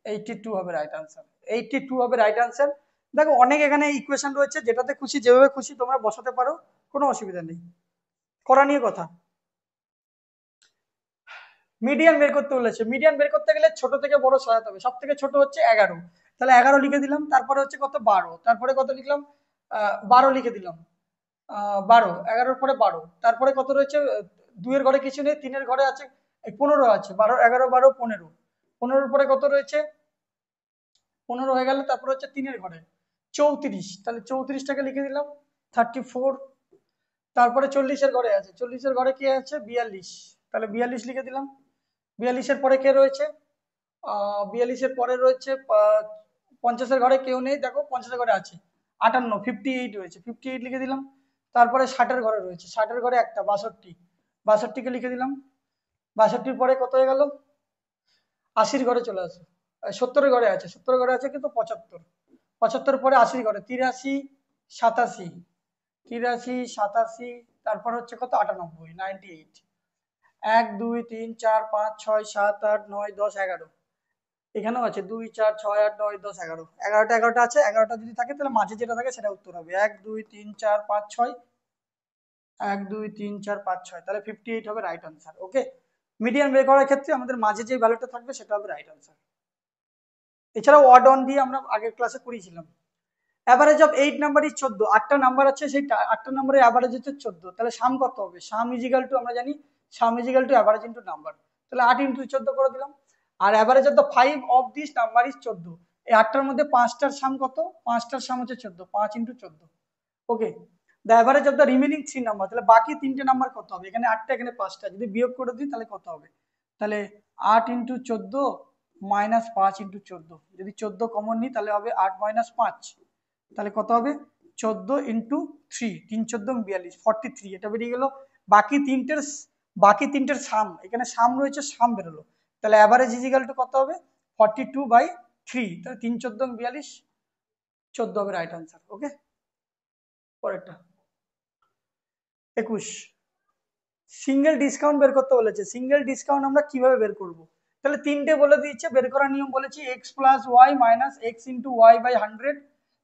Speaker 1: 82 হবে রাইট আনসার, 82 হবে রাইট আনসার। দেখো অনেক এখানে ইকুয়েশন রয়েছে, যেটাতে খুশি যেভাবে খুশি তোমরা বসাতে পারো, কোনো অসুবিধা নেই, করা নিয়ে কথা। মিডিয়ান বের করতে বলেছে, মিডিয়ান বের করতে গেলে ছোট থেকে বড় সরাতে হবে, সব থেকে ছোট হচ্ছে 11, তাহলে 11 লিখে দিলাম, তারপরে হচ্ছে কত 12, তারপরে কত লিখলাম, 12 লিখে দিলাম, 12, 11-র পরে 12, তারপরে কত রয়েছে, 2 এর ঘরে কিছু নেই, 3 এর ঘরে আছে 15 আছে, 12, 11, 12, 15, 15-র পরে কত রয়েছে, 15 হয়ে গেল, তারপরে হচ্ছে 3 এর ঘরে 34, তাহলে 34টাকে লিখে দিলাম 34, তারপরে 40-এর ঘরে আছে, 40-এর ঘরে কি আছে 42, তাহলে 42 লিখে দিলাম, 42-এর পরে কে রয়েছে, 42-এর পরে রয়েছে 50-এর ঘরে কেউ নেই, দেখো 50-এর ঘরে আছে 58, 58 রয়েছে, 58 লিখে দিলাম, তারপরে 60-এর ঘরে রয়েছে, 60-এর ঘরে একটা 62, 62কে লিখে দিলাম, 62-র পরে কত হয়ে গেল, 80-র ঘরে চলে আসে, 70-এর ঘরে আছে, 70-এর ঘরে আছে কিন্তু 75, 75 পরে 80-র ঘরে 83, 87, 83, 87, তারপর হচ্ছে কত 98, 98, 1 2 3 4 5 6 7 8 9 10 11, এখানেও আছে 2 4 6 8 9 10 11, 11টা 11টা আছে, 11টা যদি থাকে তাহলে মাঝে যেটা থাকে সেটা উত্তর হবে, 1 2 3 4 5 6, 1 2 3 4 5 6, তাহলে 58 হবে রাইট আনসার, ওকে। মিডিয়ান বের করার ক্ষেত্রে আমাদের মাঝে যে ভ্যালুটা থাকবে সেটা হবে রাইট আনসার। এছাড়াও অড অন দিয়ে আমরা আগের ক্লাসে করিয়েছিলাম। অ্যাভারেজ অফ 8 নাম্বার ইজ 14, 8টা নাম্বার আছে, সেই 8টা নাম্বারের অ্যাভারেজ হচ্ছে 14, তাহলে সাম কত হবে, সাম ইজিক্যাল টু আমরা জানি sum equal to average into number, তাহলে 8 ইনটু 14 করে দিলাম, আর average of the 5 of this number is 14, এই 8টার মধ্যে 5টার সাম কত, 5টার সাম হচ্ছে 14, 5 into 14, okay. The average of the remaining 3 number, তাহলে বাকি 3টে নাম্বার কত হবে, এখানে 8টা এখানে 5টা, যদি বিয়োগ করে দিই তাহলে কত হবে, তাহলে 8 ইনটু 14 মাইনাস 5 ইনটু 14, যদি 14 কমন নিই তাহলে হবে 8 মাইনাস 5, তাহলে কত হবে 14 ইন্টু 3, 3 14 42, 43, এটা বেরিয়ে গেল, বাকি তিনটের সাম, এখানে সাম রয়েছে, সাম বেরোলো, তাহলে অ্যাভারেজ ইজিক্যাল টু কত হবে 42/3, তাহলে 3 14 42, 14 হবে রাইট আনসার, ওকে। পরেরটা 21, সিঙ্গেল ডিসকাউন্ট বের করতে বলেছে। সিঙ্গেল ডিসকাউন্ট আমরা কিভাবে বের করব? তাহলে তিনটে বলে দিচ্ছে, বের করার নিয়ম বলেছি X plus Y minus X into Y by 100।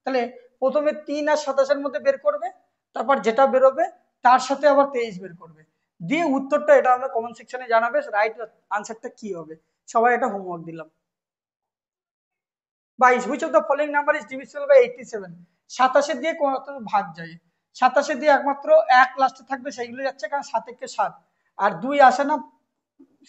Speaker 1: তাহলে প্রথমে 3 আর 27-এর মধ্যে বের করবে, তারপর যেটা বেরোবে তার সাথে আবার 23 বের করবে, দিয়ে উত্তরটা এটা আমরা কমেন্ট সেকশনে জানাবে রাইট আনসারটা কি হবে। সবাই এটা হোমওয়ার্ক দিলাম। 22, which of the following number is divisible by 87? 27 দিয়ে কত ভাগ যায়? 27 দিয়ে একমাত্র এক লাস্টে থাকবে, সেইগুলো যাচ্ছে, কারণ 7 একে 7, আর 2 আসে না,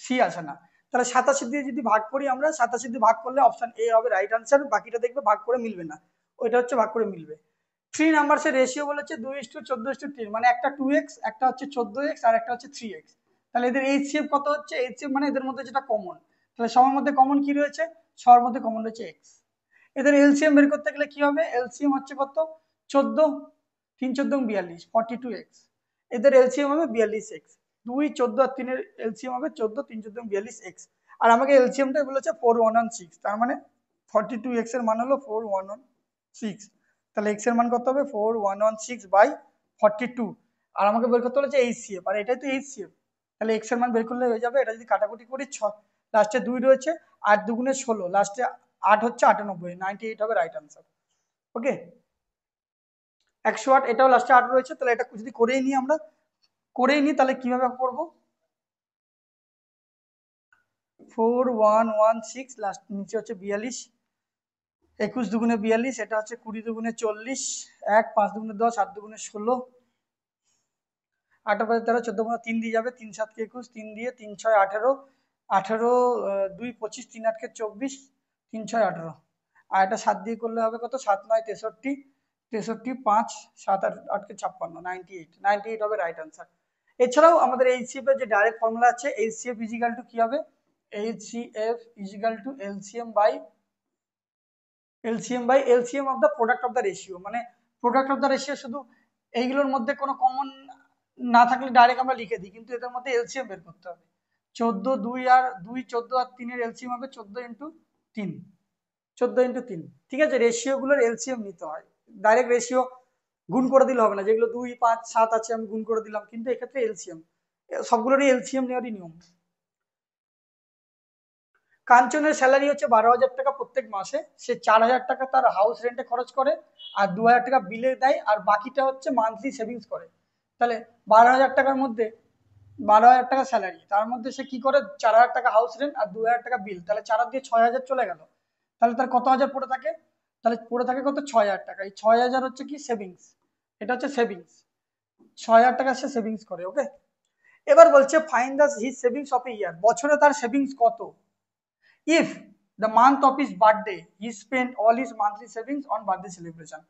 Speaker 1: সি আসে না। তাহলে 87 দিয়ে যদি ভাগ করি আমরা, 87 দিয়ে ভাগ করলে অপশন এ হবে রাইট আনসার, বাকিটা দেখবে ভাগ করে মিলবে না, ওইটা হচ্ছে ভাগ করে মিলবে। 3 নাম্বারসের রেশিও বলেছে 2:14:3, মানে একটা 2x, একটা হচ্ছে 14x, আর একটা হচ্ছে 3x। তাহলে এদের এইচসিএফ কত হচ্ছে? এইচসিএফ মানে এদের মধ্যে যেটা কমন, তাহলে সবার মধ্যে কমন কি রয়েছে? সবার মধ্যে কমন রয়েছে x। এদের এলসিএম বের করতে গেলে কি হবে? এলসিএম হচ্ছে কত? 14, 3 14 42, 42x। এদের এলসিএম হবে 42x। 2 14 আর 3 এর এলসিএম হবে 14, 3 14 42x। আর আমাকে এলসিএমটা বলেছে 4116, তার মানে 42x এর মান হলো 4116। তাহলে x এর মান কত হবে? 4116 বাই 42। আর আমাকে বের করতে বলেছে এইচসিএফ, আর এটাই তো এইচসিএফ। তাহলে x এর মান বের করলে হয়ে যাবে। এটা যদি কাটাকুটি করি, 6 লাস্টে 2 রয়েছে, 8 দুগুণে 16, লাস্টে 8 হচ্ছে 98, 98 হবে রাইট আনসার। ওকে, 108, এটাও লাস্টে 8 রয়েছে। তাহলে এটা যদি করেই নিই আমরা, তাহলে কিভাবে করবো? 4116, লাস্ট নিচে হচ্ছে 42, 21 দুগুণে 42, এটা হচ্ছে 20 দুগুণে 40, 1 5 দুগুণে 10, 8 দুগুণে 16, 8 5 13, 14 3 দিয়ে যাবে, 3 7 21, 3 দিয়ে 3 6 18, 18 2 25, 3 8 24, 3 6 18, আর এটা 7 দিয়ে করলে হবে কত? 7 9 63, 63 5 7 8 8 56, 98, 98 হবে রাইট আনসার। এছাড়াও আমাদের এইচসিএফ এর যে ডাইরেক্ট ফর্মুলা আছে, এইচসিএফ ইজিক্যাল টু কি হবে? HCF is equal to LCM of the product of the ratio, মানে প্রোডাক্ট অফ দ্য রেশিও শুধু এইগুলোর মধ্যে কোনো কমন না থাকলে ডাইরেক্ট আমরা লিখে দিই, কিন্তু এদের মধ্যে এলসিএম বের করতে হবে। 14 2 আর 2 14 আর 3 এর এলসিএম হবে 14 ইন্টু 3, 14 ইন্টু 3। ঠিক আছে, রেশিও গুলোর এলসিএম নিতে হয়, ডাইরেক্ট রেশিও গুণ করে দিলে হবে না। যেগুলো 2 5 7 আছে আমি গুণ করে দিলাম, কিন্তু এক্ষেত্রে এলসিএম, সবগুলোরই এলসিএম নেওয়ারই নিয়ম। কাঞ্চনের স্যালারি হচ্ছে 12,000 টাকা প্রত্যেক মাসে। সে 4,000 টাকা তার হাউস রেন্টে খরচ করে, আর 2,000 টাকা বিলে দেয়, আর বাকিটা হচ্ছে মান্থলি সেভিংস করে। তাহলে 12,000 টাকার মধ্যে, 12,000 টাকা স্যালারি, তার মধ্যে সে কি করে? 4,000 টাকা হাউস রেন্ট আর 2,000 টাকা বিল, তাহলে 4 দিয়ে 6,000 চলে গেল। তাহলে তার কত হাজার পড়ে থাকে? তাহলে পড়ে থাকে কত? 6,000 টাকা। এই 6,000 হচ্ছে কি? সেভিংস। এটা হচ্ছে সেভিংস, 6,000 টাকা সে সেভিংস করে। ওকে, এবার বলছে find the his savings of a year, বছরে তার সেভিংস কত? If the month of his birthday he spent all his monthly savings on birthday celebration,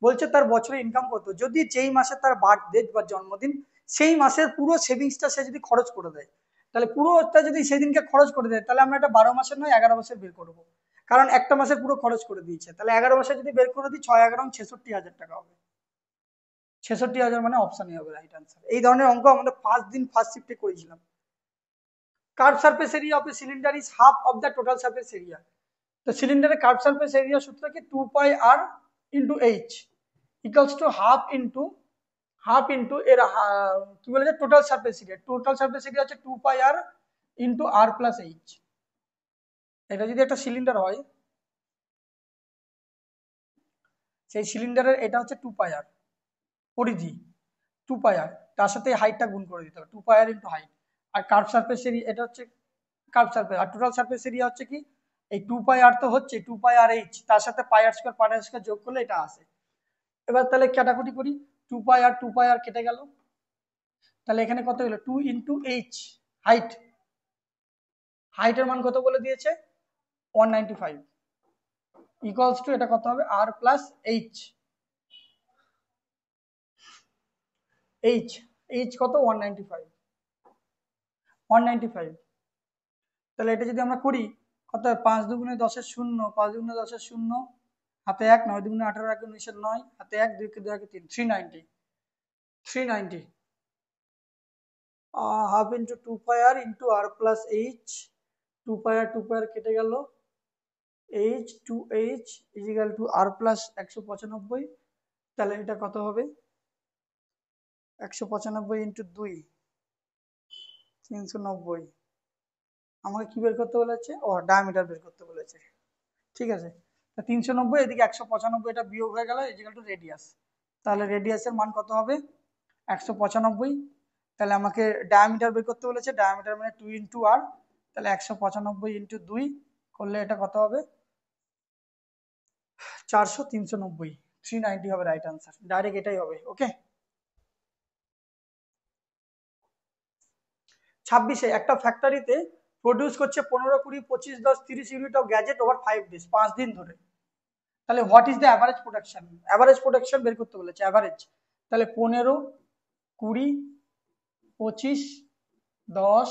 Speaker 1: বলছে তার বছরে ইনকাম কত যদি যেই মাসে তার বার্থডে বা জন্মদিন, সেই মাসের পুরো সেভিংসটা সে যদি খরচ করে দেয়। তাহলে পুরোটা যদি সেদিনকে খরচ করে দেয়, তাহলে আমরা এটা 12 মাসের নয় 11 মাসের বের করবো, কারণ একটা মাসের পুরো খরচ করে দিয়েছে। তাহলে 11 মাসে যদি বের করে দিই, 6 11 66,000 টাকা হবে। 66,000 মানে অপশন এ হবে রাইট আনসার। এই ধরনের অঙ্ক আমরা ফার্স্ট দিন ফার্স্ট শিফটে করেছিলাম। Curve surface area of a cylinder is half of the total surface area. তো সিলিন্ডারের কার্ভ সারফেস এরিয়া সূত্র কি? 2 pi R into H equals to half into এর কি বলে, total surface area. Total surface area হচ্ছে 2 pi R into R plus H. এটা যদি একটা সিলিন্ডার হয়, সেই সিলিন্ডারের এটা হচ্ছে 2 পাই আর পরিধি, 2 পাই আর, তার সাথে হাইটটা গুণ করে দিতে হবে, 2 পাই আর ইন্টু হাইট। আর কার্ভ সারফেস এরিয়া, এটা হচ্ছে কার্ভ সারফেস, আর টোটাল সারফেস এরিয়া হচ্ছে কি? এই 2 পাই আর তো হচ্ছে 2 পাই আর এইচ, তার সাথে পাই আর স্কয়ার যোগ করলে এটা আসে। এবার তাহলে কাটাকুটি করি, 2 পাই আর 2 পাই আর কেটে গেল, তাহলে এখানে কত হলো? 2 ইন্টু এইচ, হাইট, হাইটের মান কত বলে দিয়েছে? 195 ইকুয়ালস টু এটা কত হবে? আর প্লাস এইচ, এইচ এইচ কত? 195। তাহলে এটা যদি আমরা করি, কত হয়? 5 দুগুণে 10 শূন্য, 5 দুগুণে 10 শূন্য, হাতে 1, 9 দুগুণে 18, 1 19 9, হাতে 1, 2 2 3, 390 half into 2 pi R into R plus H, 2 pi আর কেটে গেল, এইচ 2h ইজিক্যাল টু আর প্লাস 195। তাহলে এটা কত হবে? 195 ইন্টু 2, 390, আমাকে কি বের করতে বলেছে? ও ডায়ামিটার বের করতে বলেছে। ঠিক আছে, তা 390 এদিকে 195, এটা বিয়োগ হয়ে গেল ইকুয়াল টু রেডিয়াস। তাহলে রেডিয়াসের মান কত হবে? 195। তাহলে আমাকে ডায়ামিটার বের করতে বলেছে, ডায়ামিটার মানে 2 ইন্টু আর, তাহলে 195 ইন্টু 2 করলে এটা কত হবে? 400, 390, 390 হবে রাইট আনসার, ডাইরেক্ট এটাই হবে। ওকে। 26 একটা ফ্যাক্টরিতে প্রডিউস করছে 15, 20, 25, 10, 30 unit of gadget over 5 days, 5 দিন ধরে। তাহলে what is the average production? Average production বের করতে বলেছে, অ্যাভারেজ। তাহলে 15, 20, 25, 10,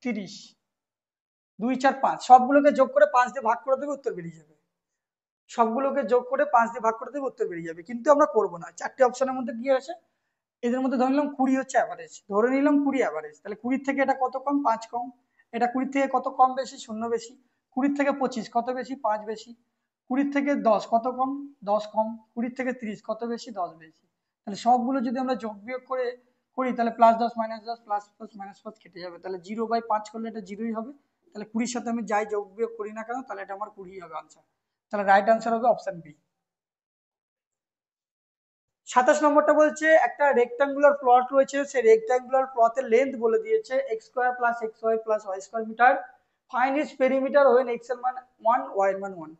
Speaker 1: 30, 2, 4, 5 সবগুলোকে যোগ করে 5 দিয়ে ভাগ করে দেবে, উত্তর বেরিয়ে যাবে। সবগুলোকে যোগ করে 5 দিয়ে ভাগ করে দেবে, উত্তর বেরিয়ে যাবে। কিন্তু আমরা করবো না, 4টে অপশনের মধ্যে কি আছে, এদের মধ্যে ধরে নিলাম 20 হচ্ছে অ্যাভারেজ, ধরে নিলাম 20 অ্যাভারেজ। তাহলে 20 থেকে এটা কত কম? 5 কম। এটা 20 থেকে কত কম বেশি? 0 বেশি। 20 থেকে 25 কত বেশি? 5 বেশি। 20 থেকে 10 কত কম? 10 কম। 20 থেকে 30 কত বেশি? 10 বেশি। তাহলে সবগুলো যদি আমরা যোগ বিয়োগ করে করি, তাহলে +10 -10 ++- -5 কেটে যাবে, তাহলে 0/5 করলে এটা 0ই হবে। তাহলে 20-র সাথে আমি যাই যোগ বিয়োগ করি না কেন, তাহলে এটা আমার 20 হবে আনসার। তাহলে রাইট আনসার হবে অপশন বি। 27 নম্বরটা বলছে একটা রেক্টাঙ্গুলার প্লট রয়েছে, সেই রেক্টাঙ্গুলার প্লটের লেন্থ বলে দিয়েছে x² + xy + y² metre. Find its perimeter when x এর মান 1, y এর মান 1।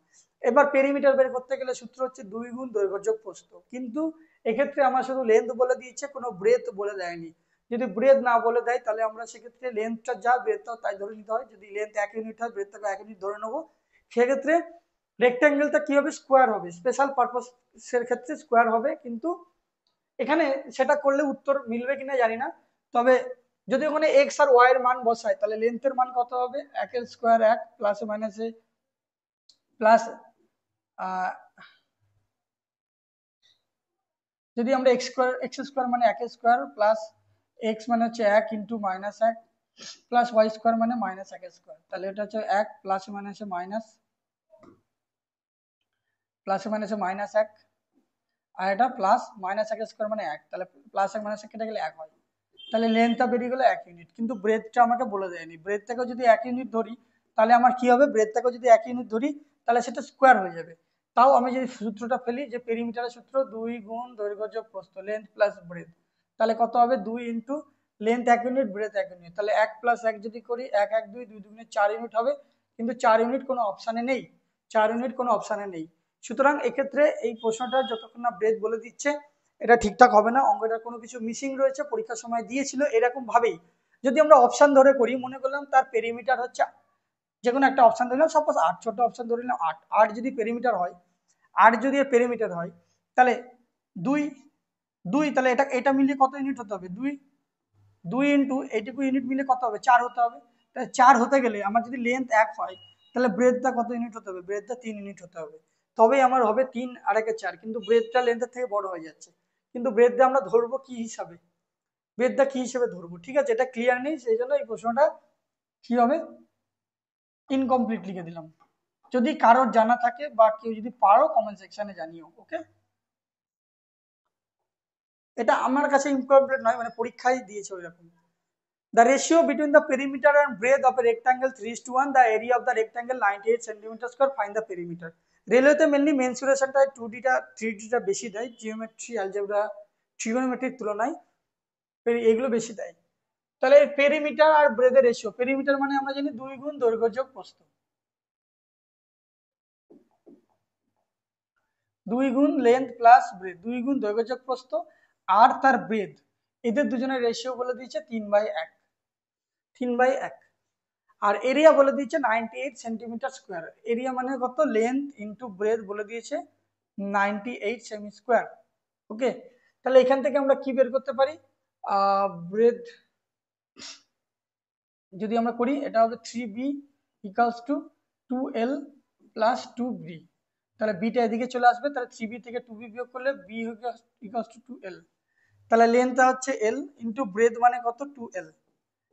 Speaker 1: এবার পেরিমিটার বের করতে গেলে সূত্র হচ্ছে 2 গুণ দৈর্ঘ্য যোগ প্রস্থ, কিন্তু এক্ষেত্রে আমার শুধু লেন্থ বলে দিয়েছে, কোনো ব্রেথ বলে দেয়নি। যদি ব্রেথ না বলে দেয় তাহলে আমরা সেক্ষেত্রে লেন্থটা যা, ব্রেথটাও তাই ধরে নিতে হয়। যদি লেন্থ 1 ইউনিট হয়, ব্রেথটাকে 1 ইউনিট ধরে নেবো। সেক্ষেত্রে রেক্টাঙ্গেলটা কি হবে? স্কোয়ার হবে, স্পেশাল পারপাসের ক্ষেত্রে স্কোয়ার হবে। কিন্তু এখানে সেটা করলে উত্তর মিলবে কিনা জানি না। তবে যদি ওখানে এক্স আর ওয়াই এর মান বসায়, তাহলে লেন্থের মান কত হবে? 1 স্কোয়ার 1 প্লাস মাইনাসে প্লাস, যদি আমরা এক্স স্কোয়ার মানে 1 স্কোয়ার প্লাস এক্স মানে হচ্ছে 1 ইন্টু -1 প্লাস ওয়াই স্কোয়ার মানে -1 স্কোয়ার, তাহলে এটা হচ্ছে 1 প্লাস মাইনাসে মাইনাস, প্লাসে মাইনাসে -1, আর এটা প্লাস -1 স্কোয়ার মানে 1, তাহলে প্লাস এক মাইনাস কেটে গেলে 1 হয়। তাহলে লেন্থটা বেরিয়ে গেলো 1 ইউনিট, কিন্তু ব্রেথটা আমাকে বলে দেয়নি। ব্রেথটাকেও যদি 1 ইউনিট ধরি, তাহলে আমার কি হবে? ব্রেথটাকেও যদি 1 ইউনিট ধরি, তাহলে সেটা স্কোয়ার হয়ে যাবে। তাও আমি যদি সূত্রটা ফেলি, যে পেরিমিটারের সূত্র 2 গুণ দৈর্ঘ্য যোগ প্রস্থ, লেন্থ প্লাস ব্রেথ, তাহলে কত হবে? 2 into length 1 unit, breadth 1 unit, তাহলে 1 + 1 যদি করি, 1 1 2 2 2 4 ইউনিট হবে। কিন্তু 4 ইউনিট কোনো অপশানে নেই, 4 ইউনিট কোনো অপশানে নেই। সুতরাং এক্ষেত্রে এই প্রশ্নটা যতক্ষণ না ব্রেথ বলে দিচ্ছে, এটা ঠিকঠাক হবে না। অঙ্কটার কোনো কিছু মিসিং রয়েছে, পরীক্ষার সময় দিয়েছিল এরকম ভাবেই। যদি আমরা অপশন ধরে করি, মনে করলাম তার পেরিমিটার হচ্ছে, যে কোনো একটা অপশন ধরলাম, সাপোজ 8, ছোট অপশন ধরে নিলাম 8, 8 যদি পেরিমিটার হয়, 8 যদি পেরিমিটার হয়, তাহলে 2 2, তাহলে এটা এটা মিলিয়ে কত ইউনিট হতে হবে? 2 2 ইন্টু এইটুকু ইউনিট মিলে কত হবে? 4 হতে হবে। তাহলে 4 হতে গেলে আমার যদি লেন্থ 1 হয়, তাহলে ব্রেথটা কত ইউনিট হতে হবে? ব্রেথটা 3 ইউনিট হতে হবে, তবেই আমার হবে 3 আর 1 4। কিন্তু ব্রেথটা লেন্থের থেকে বড় হয়ে যাচ্ছে। কিন্তু ব্রেথটা আমরা ধরবো কি হিসাবে? ব্রেথটা কি হিসেবে ধরবো? ঠিক আছে, এটা ক্লিয়ার নেই, সেই জন্য এই প্রশ্নটা কি হবে? ইনকমপ্লিট লিখে দিলাম। যদি কারোর জানা থাকে বা কেউ যদি পারো, কমেন্ট সেকশনে জানিও। ওকে, এটা আমার কাছে ইনকমপ্লিট নয়, মানে পরীক্ষায় দিয়েছে ওইরকম। The ratio between the perimeter and breadth of a rectangle 3:1, the area of the rectangle 98 cm², find the perimeter. রেলওয়েতে মেনলি মেনসুরেশনটা 2Dটা 3Dটা বেশি দেয়, জিওমেট্রি, অ্যালজেব্রা, ট্রিগোনোমেট্রির তুলনায় এগুলো বেশি দেয়। তাহলে পেরিমিটার আর ব্রেথের রেশিও, পেরিমিটার মানে আমরা জানি 2 গুণ দৈর্ঘ্য যোগ প্রস্থ, 2 গুণ লেন্থ প্লাস ব্রেথ, 2 গুণ দৈর্ঘ্য যোগ প্রস্থ আর তার ব্রেথ, এদের দুজনের রেশিও বলে দিয়েছে 3/1, 3/1। আর এরিয়া বলে দিয়েছে 98 সেন্টিমিটার²। এরিয়া মানে কত? লেন্থ ইন্টু ব্রেথ বলে দিয়েছে 98 সেমি²। ওকে, তাহলে এখান থেকে আমরা কি বের করতে পারি? ব্রেথ যদি আমরা করি, এটা হবে 3b = 2l + 2b। তাহলে বিটা এদিকে চলে আসবে, তাহলে 3b থেকে 2b বিয়োগ করলে b = 2l। তাহলে লেন্থটা হচ্ছে l ইন্টু ব্রেথ মানে কত? 2l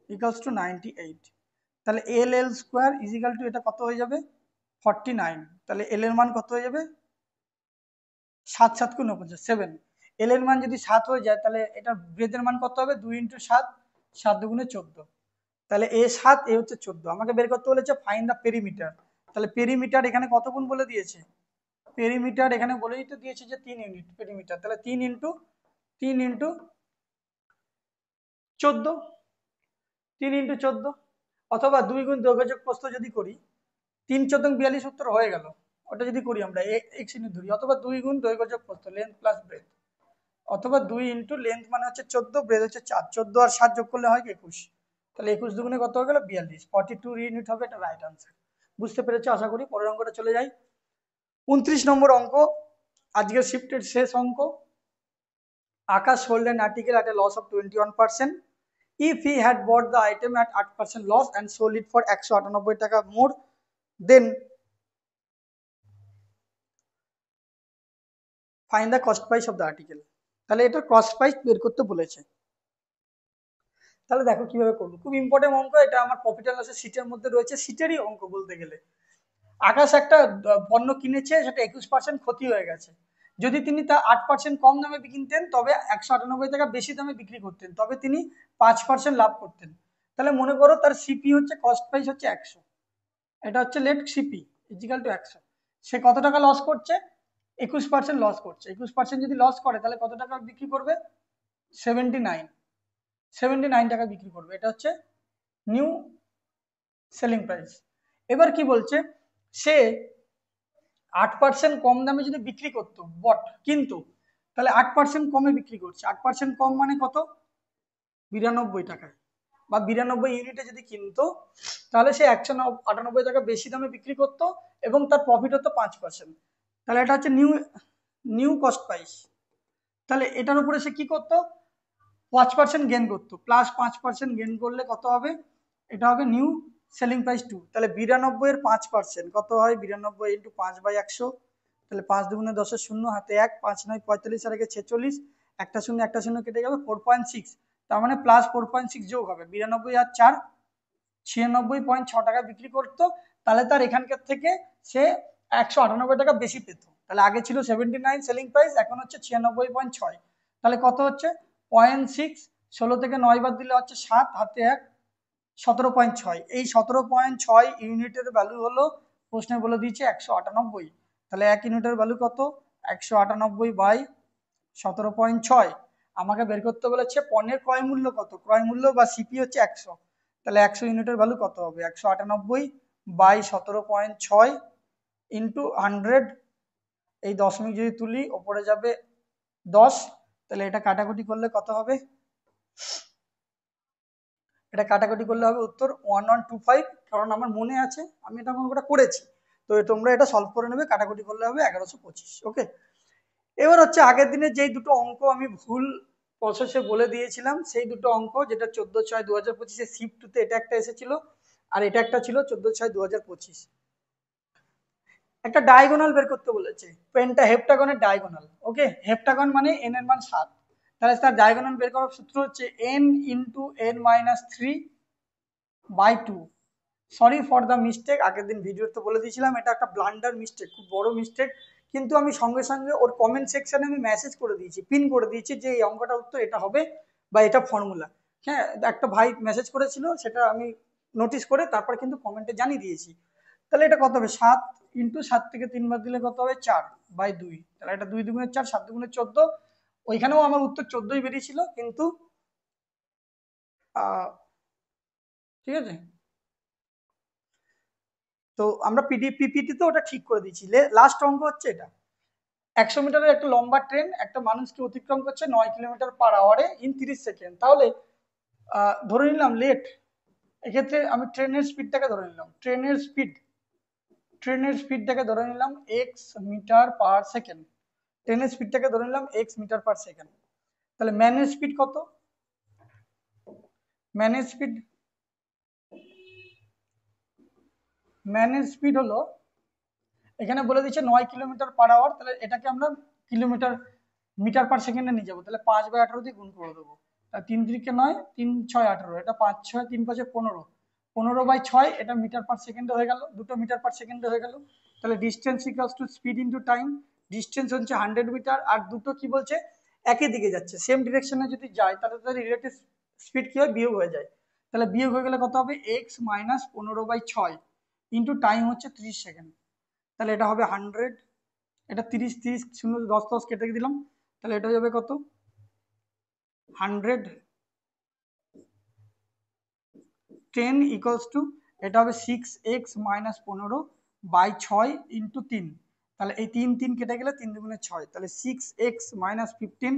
Speaker 1: = 98। তাহলে ll² এটা কত হয়ে যাবে? 49। তাহলে l এর মান কত হয়ে যাবে? 7 7 × 49, 7। l এর মান যদি 7 হয়ে যায়, তাহলে এটা ব্রেথের মান কত হবে? 2 × 7, 7 × 14। তাহলে এ 7, এ হচ্ছে 14। আমাকে বের করতে বলেছে ফাইন্ড দ্য পেরিমিটার। তাহলে পেরিমিটার এখানে কত গুণ বলে দিয়েছে? পেরিমিটার এখানে বলেই তো দিয়েছে যে 3 ইউনিট পেরিমিটার। তাহলে 3 ইন্টু 14, 3 ইন্টু 14, অথবা 2 গুণ দৈর্ঘ্য যোগ প্রস্থ যদি করি, 3 14 42 উত্তর হয়ে গেল। ওটা যদি করি আমরা এক্স ইন্টু ধরি, অথবা 2 গুণ দৈর্ঘ্য যোগ প্রস্থ, লেন্থ প্লাস ব্রেথ, অথবা 2 ইন্টু লেন্থ মানে হচ্ছে 14, ব্রেথ হচ্ছে 4, 14 আর 7 যোগ করলে হয় 21। তাহলে 21 দুগুণে কত হয়ে গেল? 42, 42 ইউনিট হবে এটা রাইট আনসার। বুঝতে পেরেছো আশা করি। পরের অঙ্কটা চলে যাই। 29 নম্বর অঙ্ক, আজকের শিফটের শেষ অঙ্ক। আকাশ sold an article at a loss of 21%. If he had bought the item at 8% loss and sold it for 198 টাকা more, then find the cost price of the article. তাহলে এটা কস্ট প্রাইস বের করতে বলেছে। তাহলে দেখো কিভাবে করবো, খুব ইম্পর্টেন্ট অঙ্ক এটা, আমার প্রফিট এন্ড লসের শীটের মধ্যে রয়েছে, শীটেরই অঙ্ক বলতে গেলে। আকাশ একটা পণ্য কিনেছে, সেটা 21% ক্ষতি হয়ে গেছে। যদি তিনি তা 8% কম দামে কিনতেন তবে 198 টাকা বেশি দামে বিক্রি করতেন, তবে তিনি 5% লাভ করতেন। তাহলে মনে করো তার সিপি হচ্ছে, কস্ট প্রাইস হচ্ছে 100, এটা হচ্ছে লেট সিপি ইজিক্যাল টু 100। সে কত টাকা লস করছে? 21% লস করছে। 21% যদি লস করে তাহলে কত টাকা বিক্রি করবে? 79 টাকা বিক্রি করবে। এটা হচ্ছে নিউ সেলিং প্রাইস। এবার কি বলছে, সে 8% কম দামে যদি বিক্রি করতো কিন্তু, তাহলে 8% কমে বিক্রি করছে। 8% কম মানে কত? 92 টাকায়, বা 92 ইউনিটে যদি কিনতো, তাহলে সে 198 টাকা বেশি দামে বিক্রি করতো এবং তার প্রফিট হতো 5%। তাহলে এটা হচ্ছে নিউ কস্ট প্রাইস। তাহলে এটার উপরে সে কি করতো? 5% গেন করতো, প্লাস 5% গেন করলে কত হবে? এটা হবে নিউ সেলিং প্রাইস 2। তাহলে 92 এর 5% কত হয়? 92 ইন্টু 5/100। তাহলে 5 দুগুণে 10 এর 0, হাতে 1, 5 9 45 আর 46, একটা শূন্য কেটে যাবে, 4.6। তার মানে প্লাস 4.6 যোগ হবে, 92 আর 4 96.6 টাকা বিক্রি করতো। তাহলে তার এখানকার থেকে সে 198 টাকা বেশি পেত। তাহলে আগে ছিল 79 সেলিং প্রাইস, এখন হচ্ছে 96.6। তাহলে কত হচ্ছে? 0.6, 16 থেকে 9 বাদ দিলে হচ্ছে 7, হাতে 1, 17.6। এই 17.6 ইউনিটের ভ্যালু হলো, প্রশ্নে বলে দিয়েছে 198। তাহলে 1 ইউনিটের ভ্যালু কত? 198/17.6। আমাকে বের করতে বলেছে পণ্যের ক্রয় মূল্য কত? ক্রয় মূল্য বা সিপি হচ্ছে 100। তাহলে 100 ইউনিটের ভ্যালু কত হবে? 198/17.6 ইন্টু 100। এই দশমিক যদি তুলি ওপরে যাবে 10। তাহলে এটা কাটাকুটি করলে কত হবে? এটা কাটাকুটি করলে হবে উত্তর 1125। কারণ আমার মনে আছে, আমি এটা অঙ্কটা করেছি। তো তোমরা এটা সলভ করে নেবে, কাটাকুটি করলে হবে 1125। ওকে, এবার হচ্ছে আগের দিনে যেই দুটো অঙ্ক আমি ভুল প্রসেসে বলে দিয়েছিলাম, সেই দুটো অঙ্ক, যেটা 14/6/2025 শিফট 2 তে এটা একটা এসেছিল, আর এটা একটা ছিল 14/6/2025। একটা ডায়াগোনাল বের করতে বলেছে, পেনটা হেপ্টাগনের ডায়াগোনাল। ওকে, হেপ্টাগন মানে এন এর মান 7। তাহলে তার ডায়াগোনাল বের করার সূত্র হচ্ছে n into n-3/2। Sorry for the mistake, আগের দিন ভিডিওতে বলে দিয়েছিলাম, এটা একটা ব্লান্ডার মিস্টেক, খুব বড় মিস্টেক। কিন্তু আমি সঙ্গে সঙ্গে ওর কমেন্ট সেকশনে আমি মেসেজ করে দিয়েছি, পিন করে দিয়েছি যে এই অঙ্কটার উত্তর এটা হবে বা এটা ফর্মুলা। হ্যাঁ, একটা ভাই মেসেজ করেছিল, সেটা আমি নোটিস করে তারপর কিন্তু কমেন্টে জানিয়ে দিয়েছি। তাহলে এটা কত হবে? 7 ইন্টু 7 থেকে 3 বার দিলে কত হবে? 4/2। তাহলে এটা 2 দুগুণে 4, 7 দুগুণে 14। ওইখানেও আমার উত্তর 14ই বেরিয়েছিল, কিন্তু ঠিক আছে, তো আমরা পিপিটিতে ওটা ঠিক করে দিচ্ছি। লাস্ট অঙ্ক হচ্ছে এটা। 100 মিটারের একটা লম্বা ট্রেন একটা মানুষকে অতিক্রম করছে 9 কিলোমিটার/আওয়ারে ইন 30 সেকেন্ড। তাহলে ধরে নিলাম লেট, এক্ষেত্রে আমি ট্রেনের স্পিডটাকে ধরে নিলাম, ট্রেনের স্পিডটাকে ধরে নিলাম এক্স মিটার পার সেকেন্ড। ট্রেনের স্পিডটাকে ধরে নিলাম এক্স মিটার পার সেকেন্ড। তাহলে ম্যানের স্পিড কত? ম্যানের স্পিড হলো, এখানে বলে দিচ্ছে 9 কিলোমিটার/আওয়ার। তাহলে এটাকে আমরা মিটার পার সেকেন্ডে নিয়ে যাবো। তাহলে 5/18 দিয়ে গুণ করে দেবো। 3 3 9, 3 6 18, এটা 5 6 3 5 15, 15/6 এটা মিটার পার সেকেন্ডে হয়ে গেল, দুটো মিটার পার সেকেন্ডে হয়ে গেল। তাহলে distance equals to speed into time. Distance হচ্ছে 100 মিটার, আর দুটো কি বলছে? একই দিকে যাচ্ছে, সেম ডিরেকশনে যদি যায় তাহলে তাদের রিলেটিভ স্পিড কি হয়? বিয়োগ হয়ে যায়। তাহলে বিয়োগ হয়ে গেলে কত হবে এক্স মাইনাস 15/6 ইন্টু টাইম হচ্ছে 30 সেকেন্ড। তাহলে এটা হবে 100, এটা 30 30 শূন্য 10 10 কেটে দিলাম, তাহলে এটা হয়ে যাবে কত 100 10 ইকুয়ালস টু এটা হবে 6x মাইনাস 15/6 ইন্টু 3। তাহলে এই 3 3 কেটে গেলে 3 দুগুণে 6, তাহলে 6x মাইনাস 15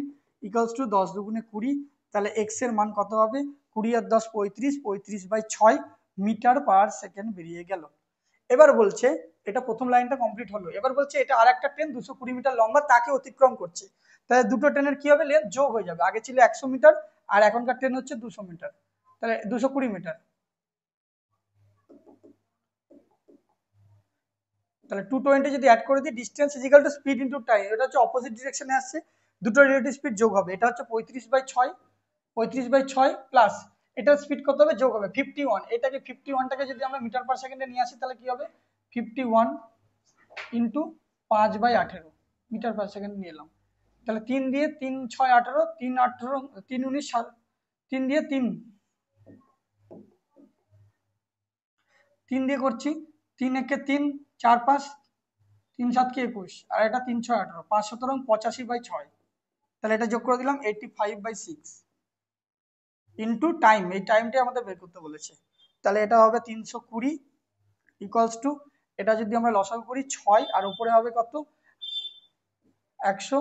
Speaker 1: ইকুয়ালস টু 10 দুগুণে 20। তাহলে এক্স এর মান কত হবে 20 আর 10 35, 35/6 মিটার পার সেকেন্ড বেরিয়ে গেল। এবার বলছে এটা প্রথম লাইনটা কমপ্লিট হলো, এবার বলছে এটা আর একটা ট্রেন 220 মিটার লম্বা তাকে অতিক্রম করছে। তাহলে দুটো ট্রেনের কি হবে লেন্থ যোগ হয়ে যাবে, আগে ছিল 100 মিটার আর এখনকার ট্রেন হচ্ছে 200 মিটার, তাহলে 220 মিটার। তাহলে 220 যদি অ্যাড করে দিই distance is equal to speed into time, এটা হচ্ছে অপোজিট ডিরেকশনে আসছে, দুটো রিলেটিভ স্পিড যোগ হবে, এটা হচ্ছে 35/6 প্লাস এটার স্পিড কত হবে যোগ হবে 51, এটাকে 51টাকে যদি আমরা মিটার পার সেকেন্ডে নিয়ে আসি তাহলে কি হবে 51 ইন্টু 5/18 মিটার পার সেকেন্ড নিয়ে এলাম। তাহলে 3 দিয়ে 3 6 18, 3 18 3 19 3 দিয়ে 3 দিয়ে করছি, 3 একে 3 4 5 3 7 কে 21 আর এটা 3 6 18 5 সুতরাং 85/6। তাহলে এটা যোগ করে দিলাম 85/6 ইন্টু টাইম, এই টাইমটাই আমাদের বের করতে বলেছে। তাহলে এটা হবে 320 ইকুয়ালস টু এটা যদি আমরা লসাগু করি 6 আর উপরে হবে কত 100,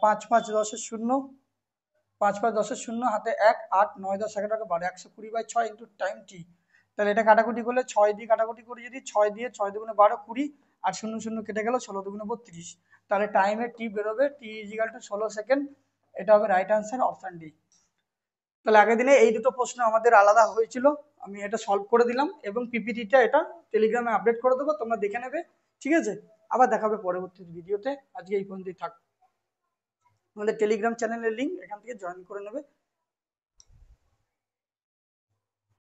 Speaker 1: 5 5 10 0, 5 5 10 0 হাতে 1 8 9 10 11 12 120/6 ইন্টু টাইম টি। তাহলে এটা কাটাকুটি করলে 6 দিয়ে কাটাকুটি করি যদি 6 দিয়ে 6 দুগুণে 12 20 আর 0 0 কেটে গেল 16 দুগুণে 32, তাহলে টাইমের টি বেরোবে টি ইজিক্যাল টু 16 সেকেন্ড। এটা হবে রাইট আনসার অপশন ডি। তাহলে আগের দিনে এই দুটো প্রশ্ন আমাদের আলাদা হয়েছিল, আমি এটা সলভ করে দিলাম এবং পিপিটিটা এটা টেলিগ্রামে আপডেট করে দেবো, তোমরা দেখে নেবে, ঠিক আছে। আবার দেখাবে পরবর্তী ভিডিওতে, আজকে এই পর্যন্তই থাক। আমাদের টেলিগ্রাম চ্যানেলের লিঙ্ক এখান থেকে জয়েন করে নেবে।